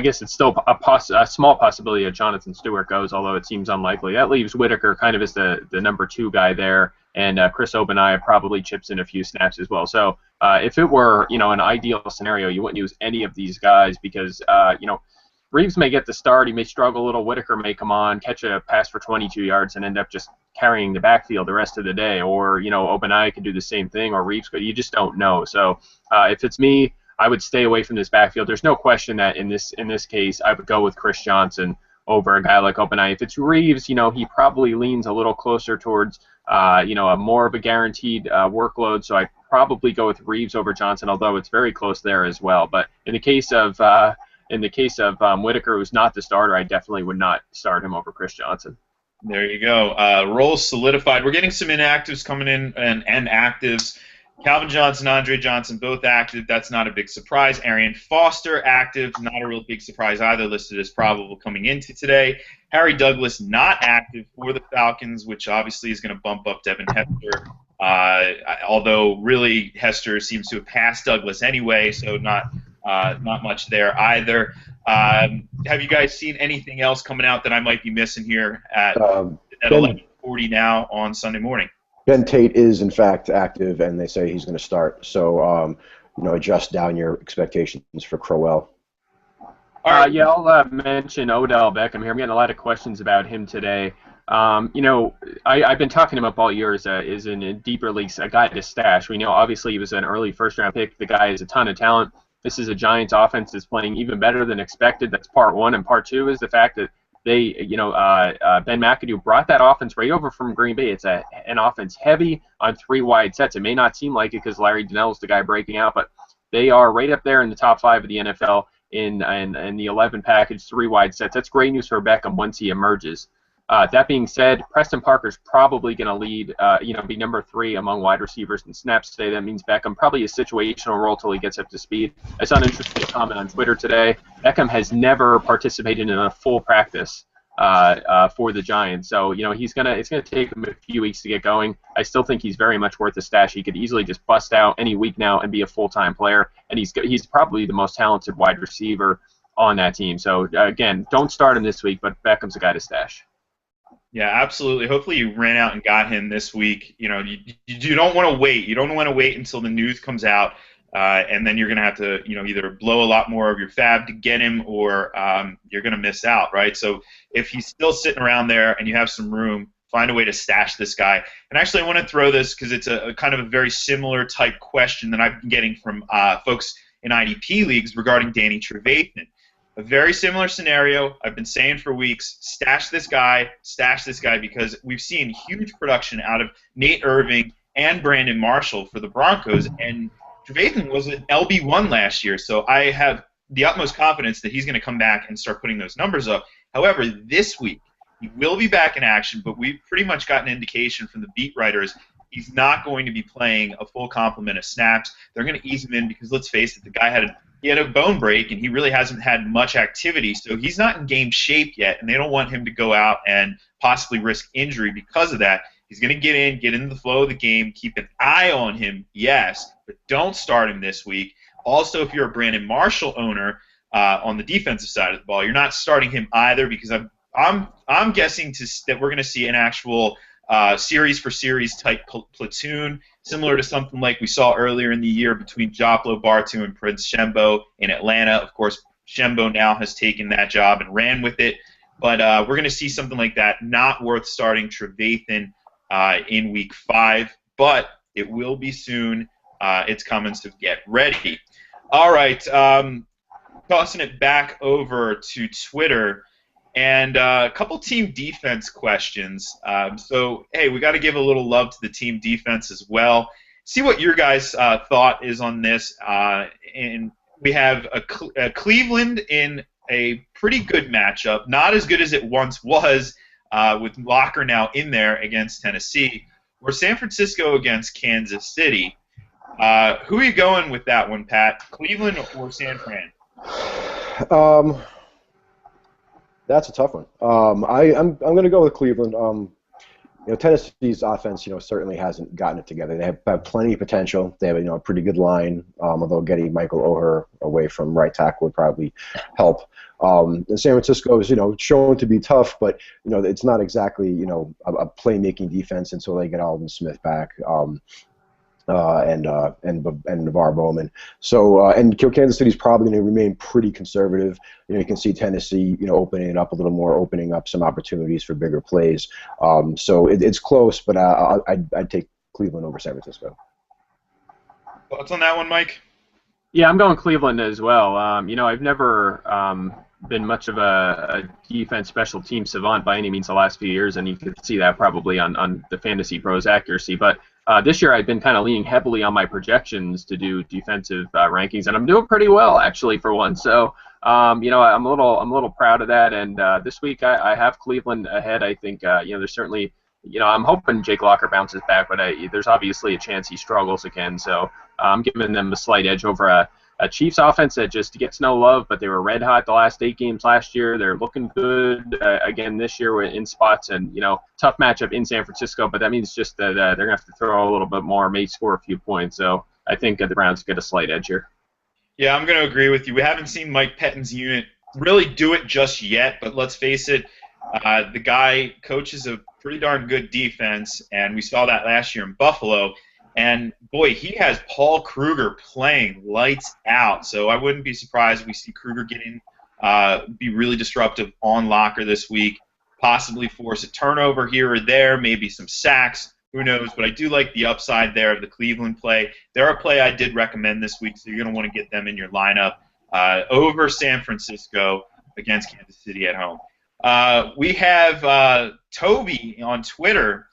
guess it's still a small possibility that Jonathan Stewart goes, although it seems unlikely. That leaves Whitaker kind of as the number 2 guy there, and Chris Ogbonnaya probably chips in a few snaps as well. So if it were an ideal scenario, you wouldn't use any of these guys because Reeves may get the start. He may struggle a little. Whitaker may come on, catch a pass for 22 yards, and end up just carrying the backfield the rest of the day. Or, Ogbonnaya could do the same thing, or Reeves could. You just don't know. So if it's me, I would stay away from this backfield. There's no question that in this case, I would go with Chris Johnson over a guy like Ogbonnaya. If it's Reeves, he probably leans a little closer towards, a more of a guaranteed workload. So I'd probably go with Reeves over Johnson, although it's very close there as well. But in the case of Whitaker, who's not the starter, I definitely would not start him over Chris Johnson. There you go. Roles solidified. We're getting some inactives coming in and actives. Calvin Johnson, Andre Johnson, both active. That's not a big surprise. Arian Foster, active. Not a real big surprise either, listed as probable coming into today. Harry Douglas, not active for the Falcons, which obviously is going to bump up Devin Hester. Although really Hester seems to have passed Douglas anyway, so not much there either. Have you guys seen anything else coming out that I might be missing here at 11:40 now on Sunday morning? Ben Tate is in fact active, and they say he's going to start. So adjust down your expectations for Crowell. I'll mention Odell Beckham here. I'm getting a lot of questions about him today. I've been talking him up all year as in deeper leagues, a guy to stash. We know obviously he was an early first-round pick. The guy has a ton of talent. This is a Giants offense that's playing even better than expected. That's part one. And part two is the fact that they, Ben McAdoo brought that offense right over from Green Bay. It's an offense heavy on 3 wide sets. It may not seem like it because Larry Donnell is the guy breaking out, but they are right up there in the top 5 of the NFL in the 11 package, 3 wide sets. That's great news for Beckham once he emerges. That being said, Preston Parker's probably going to lead, be number 3 among wide receivers in snaps today. That means Beckham probably a situational role till he gets up to speed. I saw an interesting comment on Twitter today. Beckham has never participated in a full practice for the Giants. So it's gonna take him a few weeks to get going. I still think he's very much worth a stash. He could easily just bust out any week now and be a full-time player, and he's probably the most talented wide receiver on that team. So again, don't start him this week, but Beckham's a guy to stash. Yeah, absolutely. Hopefully you ran out and got him this week. You don't want to wait. You don't want to wait until the news comes out, and then you're going to have to, either blow a lot more of your fab to get him, or you're going to miss out, right? So if he's still sitting around there and you have some room, find a way to stash this guy. And actually, I want to throw this because it's a kind of a very similar type question that I've been getting from folks in IDP leagues regarding Danny Trevathan. A very similar scenario. I've been saying for weeks, stash this guy, because we've seen huge production out of Nate Irving and Brandon Marshall for the Broncos, and Trevathan was an LB1 last year, so I have the utmost confidence that he's going to come back and start putting those numbers up. However, this week, he will be back in action, but we've pretty much gotten an indication from the beat writers he's not going to be playing a full complement of snaps. They're going to ease him in because, let's face it, the guy had a bone break, and he really hasn't had much activity, so he's not in game shape yet, and they don't want him to go out and possibly risk injury because of that. He's going to get into the flow of the game, keep an eye on him, yes, but don't start him this week. Also, if you're a Brandon Marshall owner on the defensive side of the ball, you're not starting him either, because I'm guessing that we're going to see an actual series for series type platoon, similar to something like we saw earlier in the year between Joplo Bartu and Prince Shembo in Atlanta. Of course, Shembo now has taken that job and ran with it, but we're going to see something like that. Not worth starting Trevathan in Week 5, but it will be soon. It's coming, so get ready. All right, tossing it back over to Twitter. And a couple team defense questions. So, hey, we got to give a little love to the team defense as well. See what your guys' thought is on this. And we have a Cleveland in a pretty good matchup, not as good as it once was with Locker now in there against Tennessee, or San Francisco against Kansas City. Who are you going with that one, Pat? Cleveland or San Fran? That's a tough one. I'm going to go with Cleveland. Tennessee's offense, certainly hasn't gotten it together. They have plenty of potential. They have a pretty good line. Although getting Michael Oher away from right tackle would probably help. And San Francisco is, shown to be tough, but it's not exactly a playmaking defense until they get Alden Smith back. And Navarre Bowman. So and Kansas City's probably going to remain pretty conservative. You can see Tennessee, opening it up a little more, opening up some opportunities for bigger plays. So it's close, but I'd take Cleveland over San Francisco. Thoughts on that one, Mike? Yeah, I'm going Cleveland as well. I've never been much of a defense special team savant by any means the last few years, and you can see that probably on the Fantasy Pros accuracy. But this year I've been kind of leaning heavily on my projections to do defensive rankings, and I'm doing pretty well actually for one. So I'm a little proud of that. And this week I have Cleveland ahead. I think there's certainly I'm hoping Jake Locker bounces back, but there's obviously a chance he struggles again. So I'm giving them a slight edge over a Chiefs offense that just gets no love, but they were red hot the last 8 games last year. They're looking good again this year in spots, and tough matchup in San Francisco, but that means just that they're going to have to throw a little bit more, may score a few points. So I think the Browns get a slight edge here. Yeah, I'm going to agree with you. We haven't seen Mike Pettine's unit really do it just yet, but let's face it, the guy coaches a pretty darn good defense, and we saw that last year in Buffalo. And, boy, he has Paul Kruger playing lights out. So I wouldn't be surprised if we see Kruger get in, be really disruptive on Locker this week, possibly force a turnover here or there, maybe some sacks. Who knows? But I do like the upside there of the Cleveland play. They're a play I did recommend this week, so you're going to want to get them in your lineup over San Francisco against Kansas City at home. We have Toby on Twitter.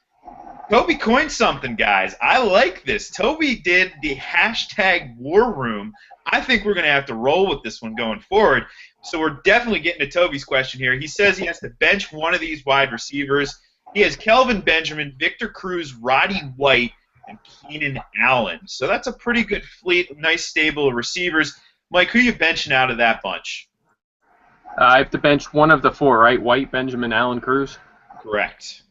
Toby coined something, guys. I like this. Toby did the hashtag War Room. I think we're going to have to roll with this one going forward. So we're definitely getting to Toby's question here. He says he has to bench one of these wide receivers. He has Kelvin Benjamin, Victor Cruz, Roddy White, and Keenan Allen. So that's a pretty good fleet, nice stable of receivers. Mike, who are you benching out of that bunch? I have to bench one of the four, right? White, Benjamin, Allen, Cruz. Correct.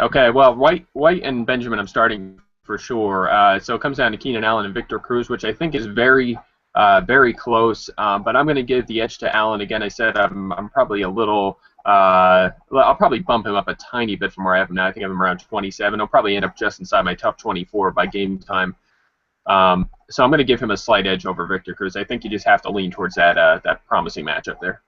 Okay, well, White and Benjamin I'm starting for sure. So it comes down to Keenan Allen and Victor Cruz, which I think is very close. But I'm going to give the edge to Allen. Again, I said I'm probably a little. I'll probably bump him up a tiny bit from where I have him now. I think I have him around 27. He'll probably end up just inside my top 24 by game time. So I'm going to give him a slight edge over Victor Cruz. I think you just have to lean towards that promising matchup there.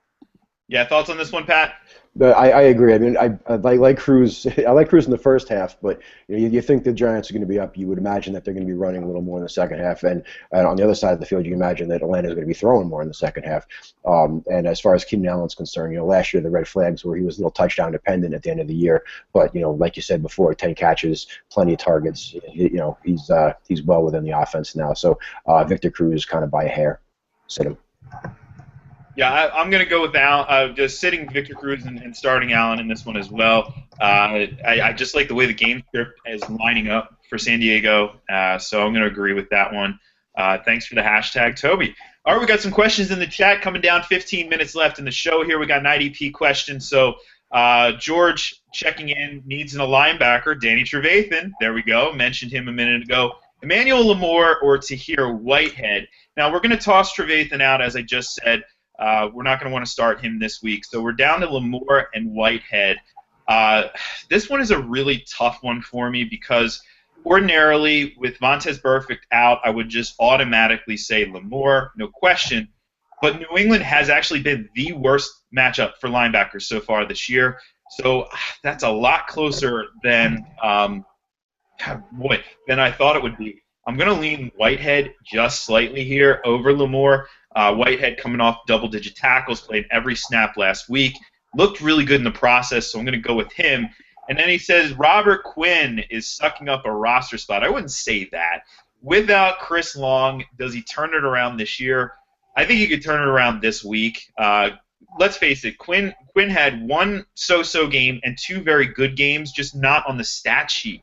Yeah, thoughts on this one, Pat? I agree. I mean, I like Cruz. I like Cruz in the first half, but you think the Giants are going to be up. You would imagine that they're going to be running a little more in the second half, and on the other side of the field, you imagine that Atlanta is going to be throwing more in the second half. And as far as Keenan Allen's concerned, last year the red flags where he was a little touchdown dependent at the end of the year, but like you said before, 10 catches, plenty of targets. He's well within the offense now. So Victor Cruz kind of by a hair. Sit him. Yeah, I'm going to go with just sitting Victor Cruz and starting Allen in this one as well. I just like the way the game script is lining up for San Diego, so I'm going to agree with that one. Thanks for the hashtag, Toby. All right, we got some questions in the chat coming down. 15 minutes left in the show here. We got an IDP question. So George checking in needs a linebacker. Danny Trevathan, there we go. Mentioned him a minute ago. Emmanuel Lamore or Tahir Whitehead. Now, we're going to toss Trevathan out, as I just said. We're not going to want to start him this week. So we're down to Lamore and Whitehead. This one is a really tough one for me because ordinarily with Vontaze Burfict out, I would just automatically say Lamore, no question. But New England has actually been the worst matchup for linebackers so far this year. So that's a lot closer than I thought it would be. I'm going to lean Whitehead just slightly here over Lamore. Whitehead coming off double-digit tackles, played every snap last week. Looked really good in the process, so I'm going to go with him. And then he says Robert Quinn is sucking up a roster spot. I wouldn't say that. Without Chris Long, does he turn it around this year? I think he could turn it around this week. Let's face it, Quinn had one so-so game and two very good games, just not on the stat sheet.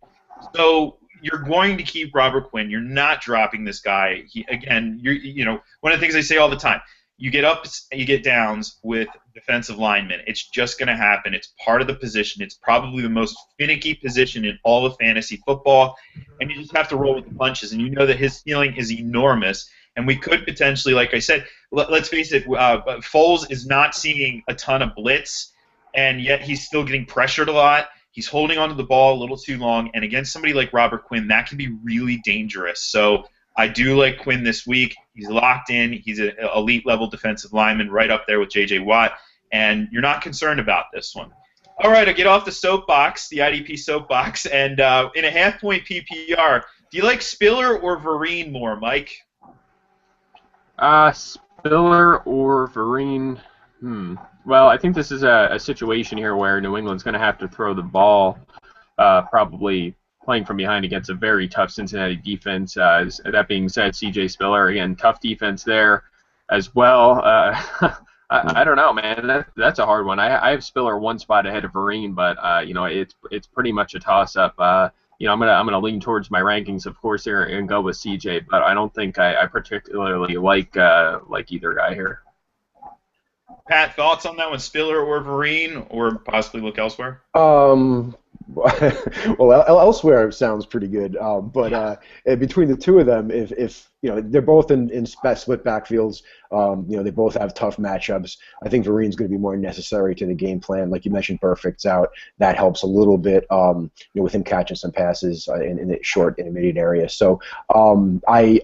So you're going to keep Robert Quinn. You're not dropping this guy. One of the things I say all the time, you get ups and you get downs with defensive linemen. It's just going to happen. It's part of the position. It's probably the most finicky position in all of fantasy football, and you just have to roll with the punches. And you know that his ceiling is enormous, and we could potentially, like I said, let's face it, Foles is not seeing a ton of blitz, and yet he's still getting pressured a lot. He's holding onto the ball a little too long, and against somebody like Robert Quinn, that can be really dangerous. So I do like Quinn this week. He's locked in. He's an elite-level defensive lineman right up there with J.J. Watt, and you're not concerned about this one. All right, I'll get off the soapbox, the IDP soapbox, and in a half-point PPR, do you like Spiller or Vereen more, Mike? Spiller or Vereen? Well, I think this is a situation here where New England's going to have to throw the ball, probably playing from behind against a very tough Cincinnati defense. That being said, C.J. Spiller, again, tough defense there as well. I don't know, man. That's a hard one. I have Spiller one spot ahead of Vereen, but it's pretty much a toss-up. I'm gonna lean towards my rankings, of course, here and go with C.J. But I don't think I particularly like either guy here. Pat, thoughts on that one, Spiller or Vereen, or possibly look elsewhere? Well, elsewhere sounds pretty good, but between the two of them, if they're both in split backfields, they both have tough matchups. I think Vereen's going to be more necessary to the game plan. Like you mentioned, Burfict's out. That helps a little bit, with him catching some passes in the short intermediate area. So I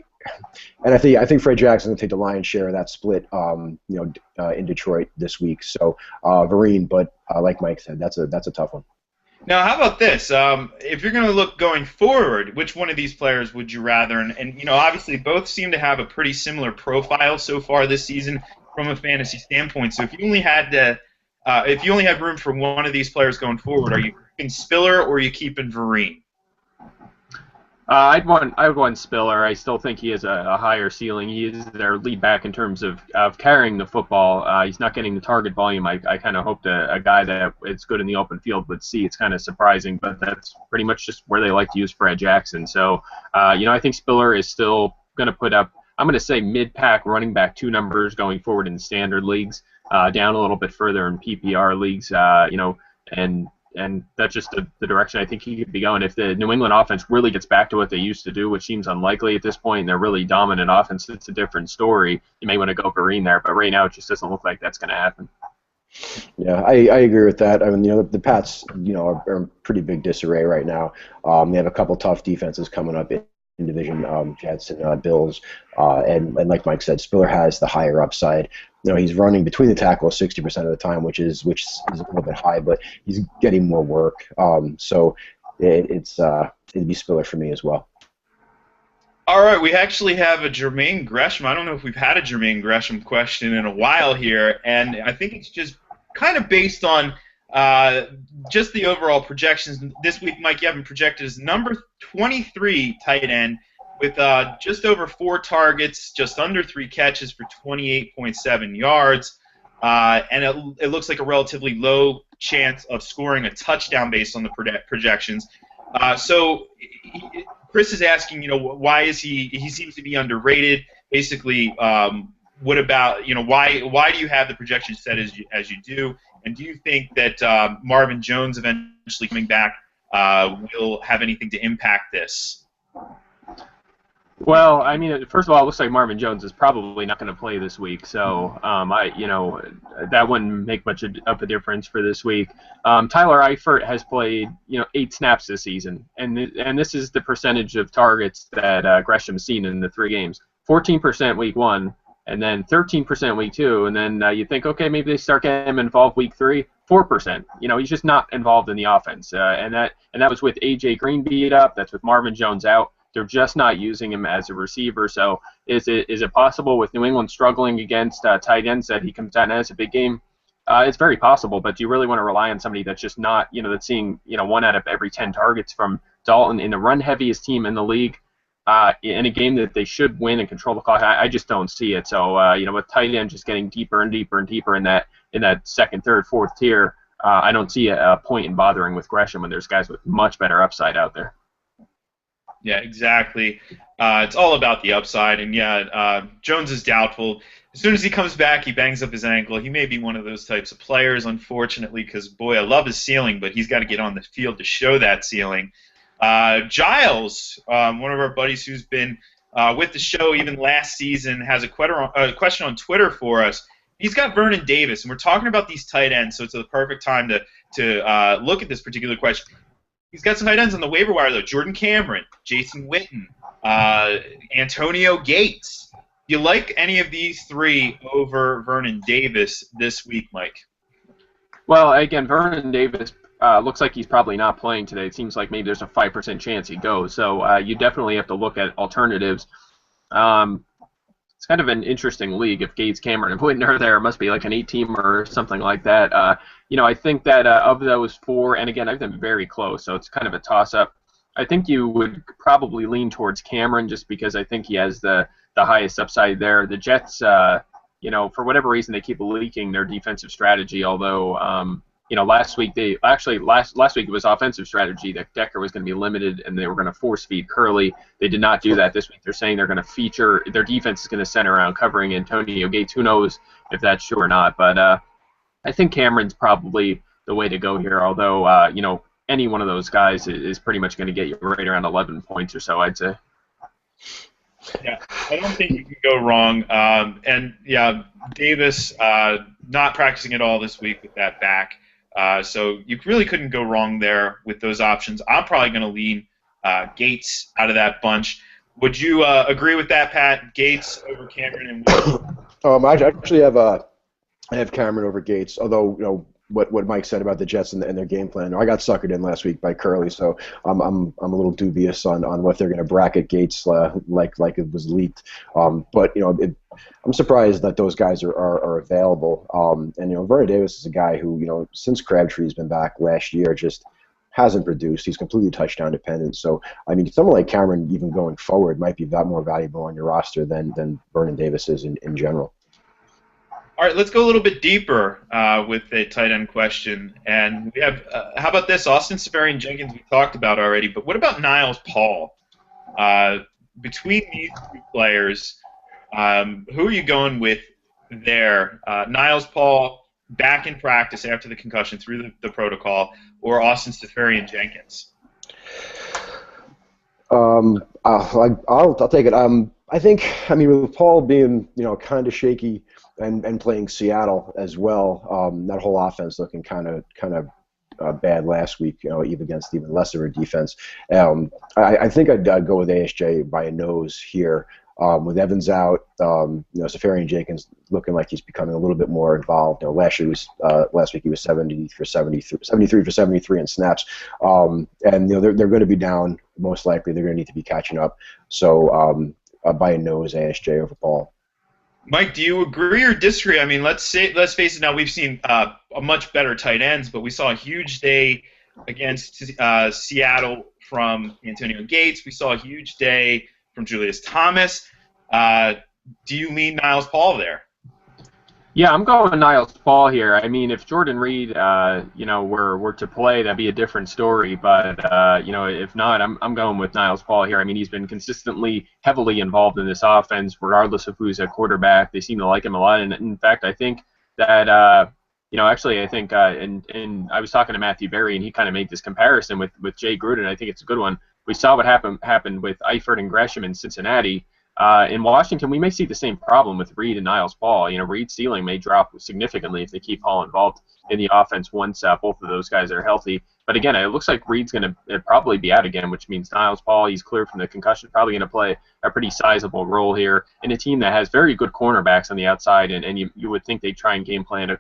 think Fred Jackson's going to take the lion's share of that split, in Detroit this week. So Vereen, but like Mike said, that's a tough one. Now, how about this? If you're going to look going forward, which one of these players would you rather? And obviously both seem to have a pretty similar profile so far this season from a fantasy standpoint. So if you only had room for one of these players going forward, are you keeping Spiller or are you keeping Vereen? I would want Spiller. I still think he has a higher ceiling. He is their lead back in terms of carrying the football. He's not getting the target volume. I kind of hoped a guy that is good in the open field would see. It's kind of surprising, but that's pretty much just where they like to use Fred Jackson. So, I think Spiller is still going to put up, I'm going to say mid-pack running back 2 numbers going forward in the standard leagues. down a little bit further in PPR leagues, and that's just the direction I think he could be going. If the New England offense really gets back to what they used to do, which seems unlikely at this point, and they're really dominant offense, it's a different story. You may want to go Vereen there, but right now it just doesn't look like that's going to happen. Yeah, I agree with that. I mean, the Pats, are in pretty big disarray right now. They have a couple tough defenses coming up in division, Jets and Bills, and like Mike said, Spiller has the higher upside. He's running between the tackles 60% of the time, which is a little bit high, but he's getting more work. So it'd be Spiller for me as well. All right, we actually have a Jermaine Gresham. I don't know if we've had a Jermaine Gresham question in a while here, and I think it's just kind of based on just the overall projections. This week, Mike, you have him projected as number 23 tight end with just over 4 targets, just under 3 catches for 28.7 yards, and it looks like a relatively low chance of scoring a touchdown based on the projections. So Chris is asking, why is he seems to be underrated? Basically, what about, why do you have the projections set as you do? And do you think that Marvin Jones eventually coming back will have anything to impact this? Well, I mean, first of all, it looks like Marvin Jones is probably not going to play this week, so that wouldn't make much of a difference for this week. Tyler Eifert has played 8 snaps this season, and this is the percentage of targets that Gresham's seen in the 3 games: 14% week 1, and then 13% week 2, and then you think, okay, maybe they start getting him involved week 3, 4%. He's just not involved in the offense, and that was with AJ Green beat up. That's with Marvin Jones out. They're just not using him as a receiver. So is it possible with New England struggling against tight ends that he comes out and has a big game? It's very possible, but do you really want to rely on somebody that's just not, that's seeing 1 out of every 10 targets from Dalton in the run-heaviest team in the league in a game that they should win and control the clock? I just don't see it. So with tight end just getting deeper and deeper and deeper in that second, third, fourth tier, I don't see a point in bothering with Gresham when there's guys with much better upside out there. Yeah, exactly. It's all about the upside, and Jones is doubtful. As soon as he comes back, he bangs up his ankle. He may be one of those types of players, unfortunately, because, boy, I love his ceiling, but he's got to get on the field to show that ceiling. Giles, one of our buddies who's been with the show even last season, has a question on Twitter for us. He's got Vernon Davis, and we're talking about these tight ends, so it's the perfect time to look at this particular question. He's got some tight ends on the waiver wire, though. Jordan Cameron, Jason Witten, Antonio Gates. Do you like any of these 3 over Vernon Davis this week, Mike? Well, again, Vernon Davis looks like he's probably not playing today. It seems like maybe there's a 5% chance he goes. So you definitely have to look at alternatives. It's kind of an interesting league. If Gates, Cameron, and Witten are there, it must be like an 8-teamer or something like that. I think that of those 4, and again, I've been very close, so it's kind of a toss-up. I think you would probably lean towards Cameron just because I think he has the highest upside there. The Jets, for whatever reason, they keep leaking their defensive strategy, although last week last week it was offensive strategy that Decker was going to be limited and they were going to force feed Curley. They did not do that this week. They're saying they're going to feature, their defense is going to center around covering Antonio Gates. Who knows if that's true or not, but I think Cameron's probably the way to go here, although any one of those guys is pretty much going to get you right around 11 points or so, I'd say. Yeah, I don't think you can go wrong. And Davis not practicing at all this week with that back. So you really couldn't go wrong there with those options. I'm probably going to lean Gates out of that bunch. Would you agree with that, Pat? Gates over Cameron and Will? I actually have Cameron over Gates, although what Mike said about the Jets and their game plan. I got suckered in last week by Curley, so I'm a little dubious on what they're going to bracket Gates like it was leaked. But I'm surprised that those guys are available. And Vernon Davis is a guy who since Crabtree's been back last year just hasn't produced. He's completely touchdown dependent. So I mean, someone like Cameron even going forward might be that more valuable on your roster than Vernon Davis is in general. All right, let's go a little bit deeper with a tight end question. And we have, how about this? Austin Seferian-Jenkins we talked about already, but what about Niles Paul? Between these 2 players, who are you going with there? Niles Paul back in practice after the concussion through the protocol, or Austin Seferian-Jenkins? I'll take it. I think, I mean, with Paul being, kind of shaky and playing Seattle as well, that whole offense looking kind of bad last week, even against even lesser a defense. I think I'd go with ASJ by a nose here. With Evans out, Seferian-Jenkins looking like he's becoming a little bit more involved. Last week he was 73 for 73 in snaps, and they're going to be down most likely. They're going to need to be catching up. So by a nose, ASJ over Paul. Mike, do you agree or disagree? I mean, let's face it. Now we've seen a much better tight ends, but we saw a huge day against Seattle from Antonio Gates. We saw a huge day from Julius Thomas. Do you lean Niles Paul there? Yeah, I'm going Niles Paul here. I mean, if Jordan Reed, were to play, that'd be a different story. But if not, I'm going with Niles Paul here. I mean, he's been consistently heavily involved in this offense, regardless of who's at quarterback. They seem to like him a lot, and in fact, I think that and I was talking to Matthew Berry, and he kind of made this comparison with Jay Gruden. I think it's a good one. We saw what happened with Eifert and Gresham in Cincinnati. In Washington, we may see the same problem with Reed and Niles Paul. Reed's ceiling may drop significantly if they keep Paul involved in the offense once both of those guys are healthy. But again, it looks like Reed's going to probably be out again, which means Niles Paul, he's cleared from the concussion, probably going to play a pretty sizable role here in a team that has very good cornerbacks on the outside, and you would think they'd try and game plan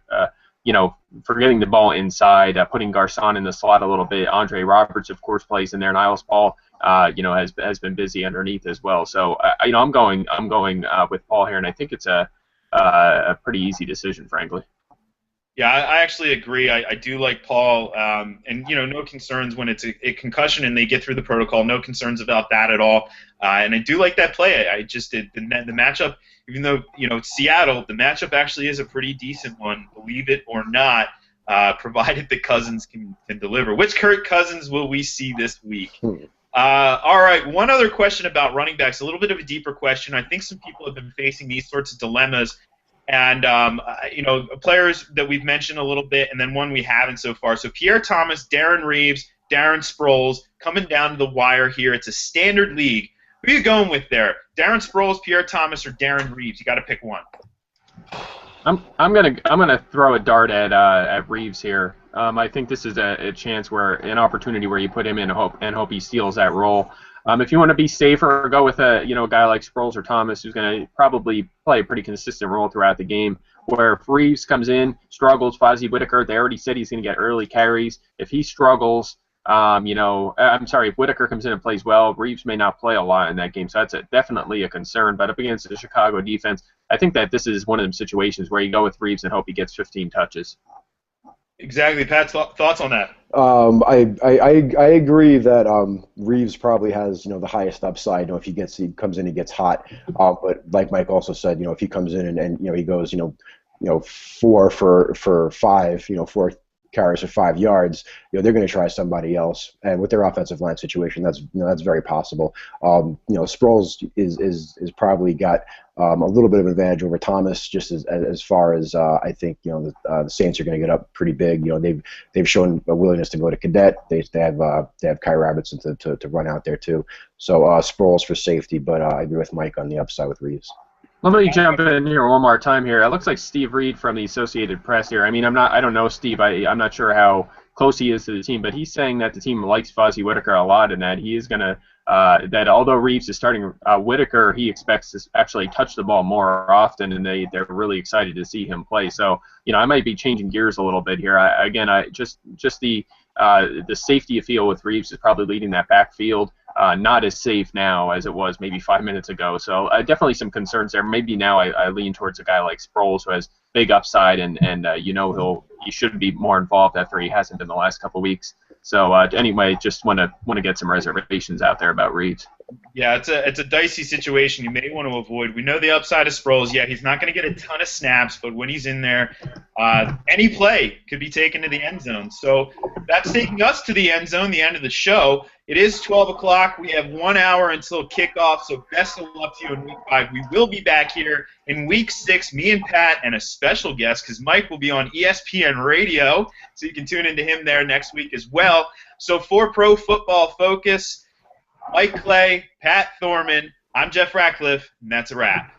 for getting the ball inside, putting Garcon in the slot a little bit. Andre Roberts, of course, plays in there. Niles Paul, has been busy underneath as well. So, I'm going with Paul here, and I think it's a pretty easy decision, frankly. Yeah, I actually agree. I do like Paul, and no concerns when it's a concussion and they get through the protocol. No concerns about that at all. And I do like that play. I just did the matchup. Even though it's Seattle, the matchup actually is a pretty decent one, believe it or not, provided the Cousins can deliver. Which Kirk Cousins will we see this week? All right, one other question about running backs, a little bit of a deeper question. I think some people have been facing these sorts of dilemmas, and players that we've mentioned a little bit, and then one we haven't so far. So Pierre Thomas, Darren Reeves, Darren Sproles coming down to the wire here. It's a standard league. Who are you going with there? Darren Sproles, Pierre Thomas, or Darren Reeves? You got to pick one. I'm gonna throw a dart at Reeves here. I think this is an opportunity where you put him in and hope he steals that role. If you want to be safer, go with a guy like Sproles or Thomas, who's going to probably play a pretty consistent role throughout the game. Where if Reeves comes in, struggles, Fozzie Whitaker, they already said he's going to get early carries. If he struggles, if Whitaker comes in and plays well, Reeves may not play a lot in that game, so that's definitely a concern. But up against the Chicago defense, I think that this is one of them situations where you go with Reeves and hope he gets 15 touches. Exactly. Pat, thoughts on that? I agree that Reeves probably has the highest upside. If he comes in, he gets hot. But like Mike also said, if he comes in and he goes 4 for 5, 4 carries for 5 yards, they're going to try somebody else. And with their offensive line situation, that's very possible. Sproles is probably got a little bit of an advantage over Thomas, just as far as I think the Saints are going to get up pretty big. They've shown a willingness to go to cadet. They have Kai Robinson to run out there too. So Sproles for safety, but I agree with Mike on the upside with Reeves. Let me jump in here one more time here. It looks like Steve Reed from the Associated Press here. I mean, I don't know Steve. I'm not sure how close he is to the team, but he's saying that the team likes Fozzie Whitaker a lot, and that he is going to that although Reeves is starting Whitaker, he expects to actually touch the ball more often, and they're really excited to see him play. So I might be changing gears a little bit here. Just the safety you feel with Reeves is probably leading that backfield. Not as safe now as it was maybe 5 minutes ago. So definitely some concerns there. Maybe now I lean towards a guy like Sproles, who has big upside, and he should be more involved after he hasn't been the last couple of weeks. So anyway, just want to get some reservations out there about Reeves. Yeah, it's a dicey situation you may want to avoid. We know the upside of Sproles. Yeah, he's not going to get a ton of snaps, but when he's in there, any play could be taken to the end zone. So that's taking us to the end zone, the end of the show. It is 12 o'clock. We have 1 hour until kickoff, so best of luck to you in Week 5. We will be back here in Week 6, me and Pat, and a special guest, because Mike will be on ESPN Radio, so you can tune into him there next week as well. So for Pro Football Focus, Mike Clay, Pat Thorman, I'm Jeff Ratcliffe, and that's a wrap.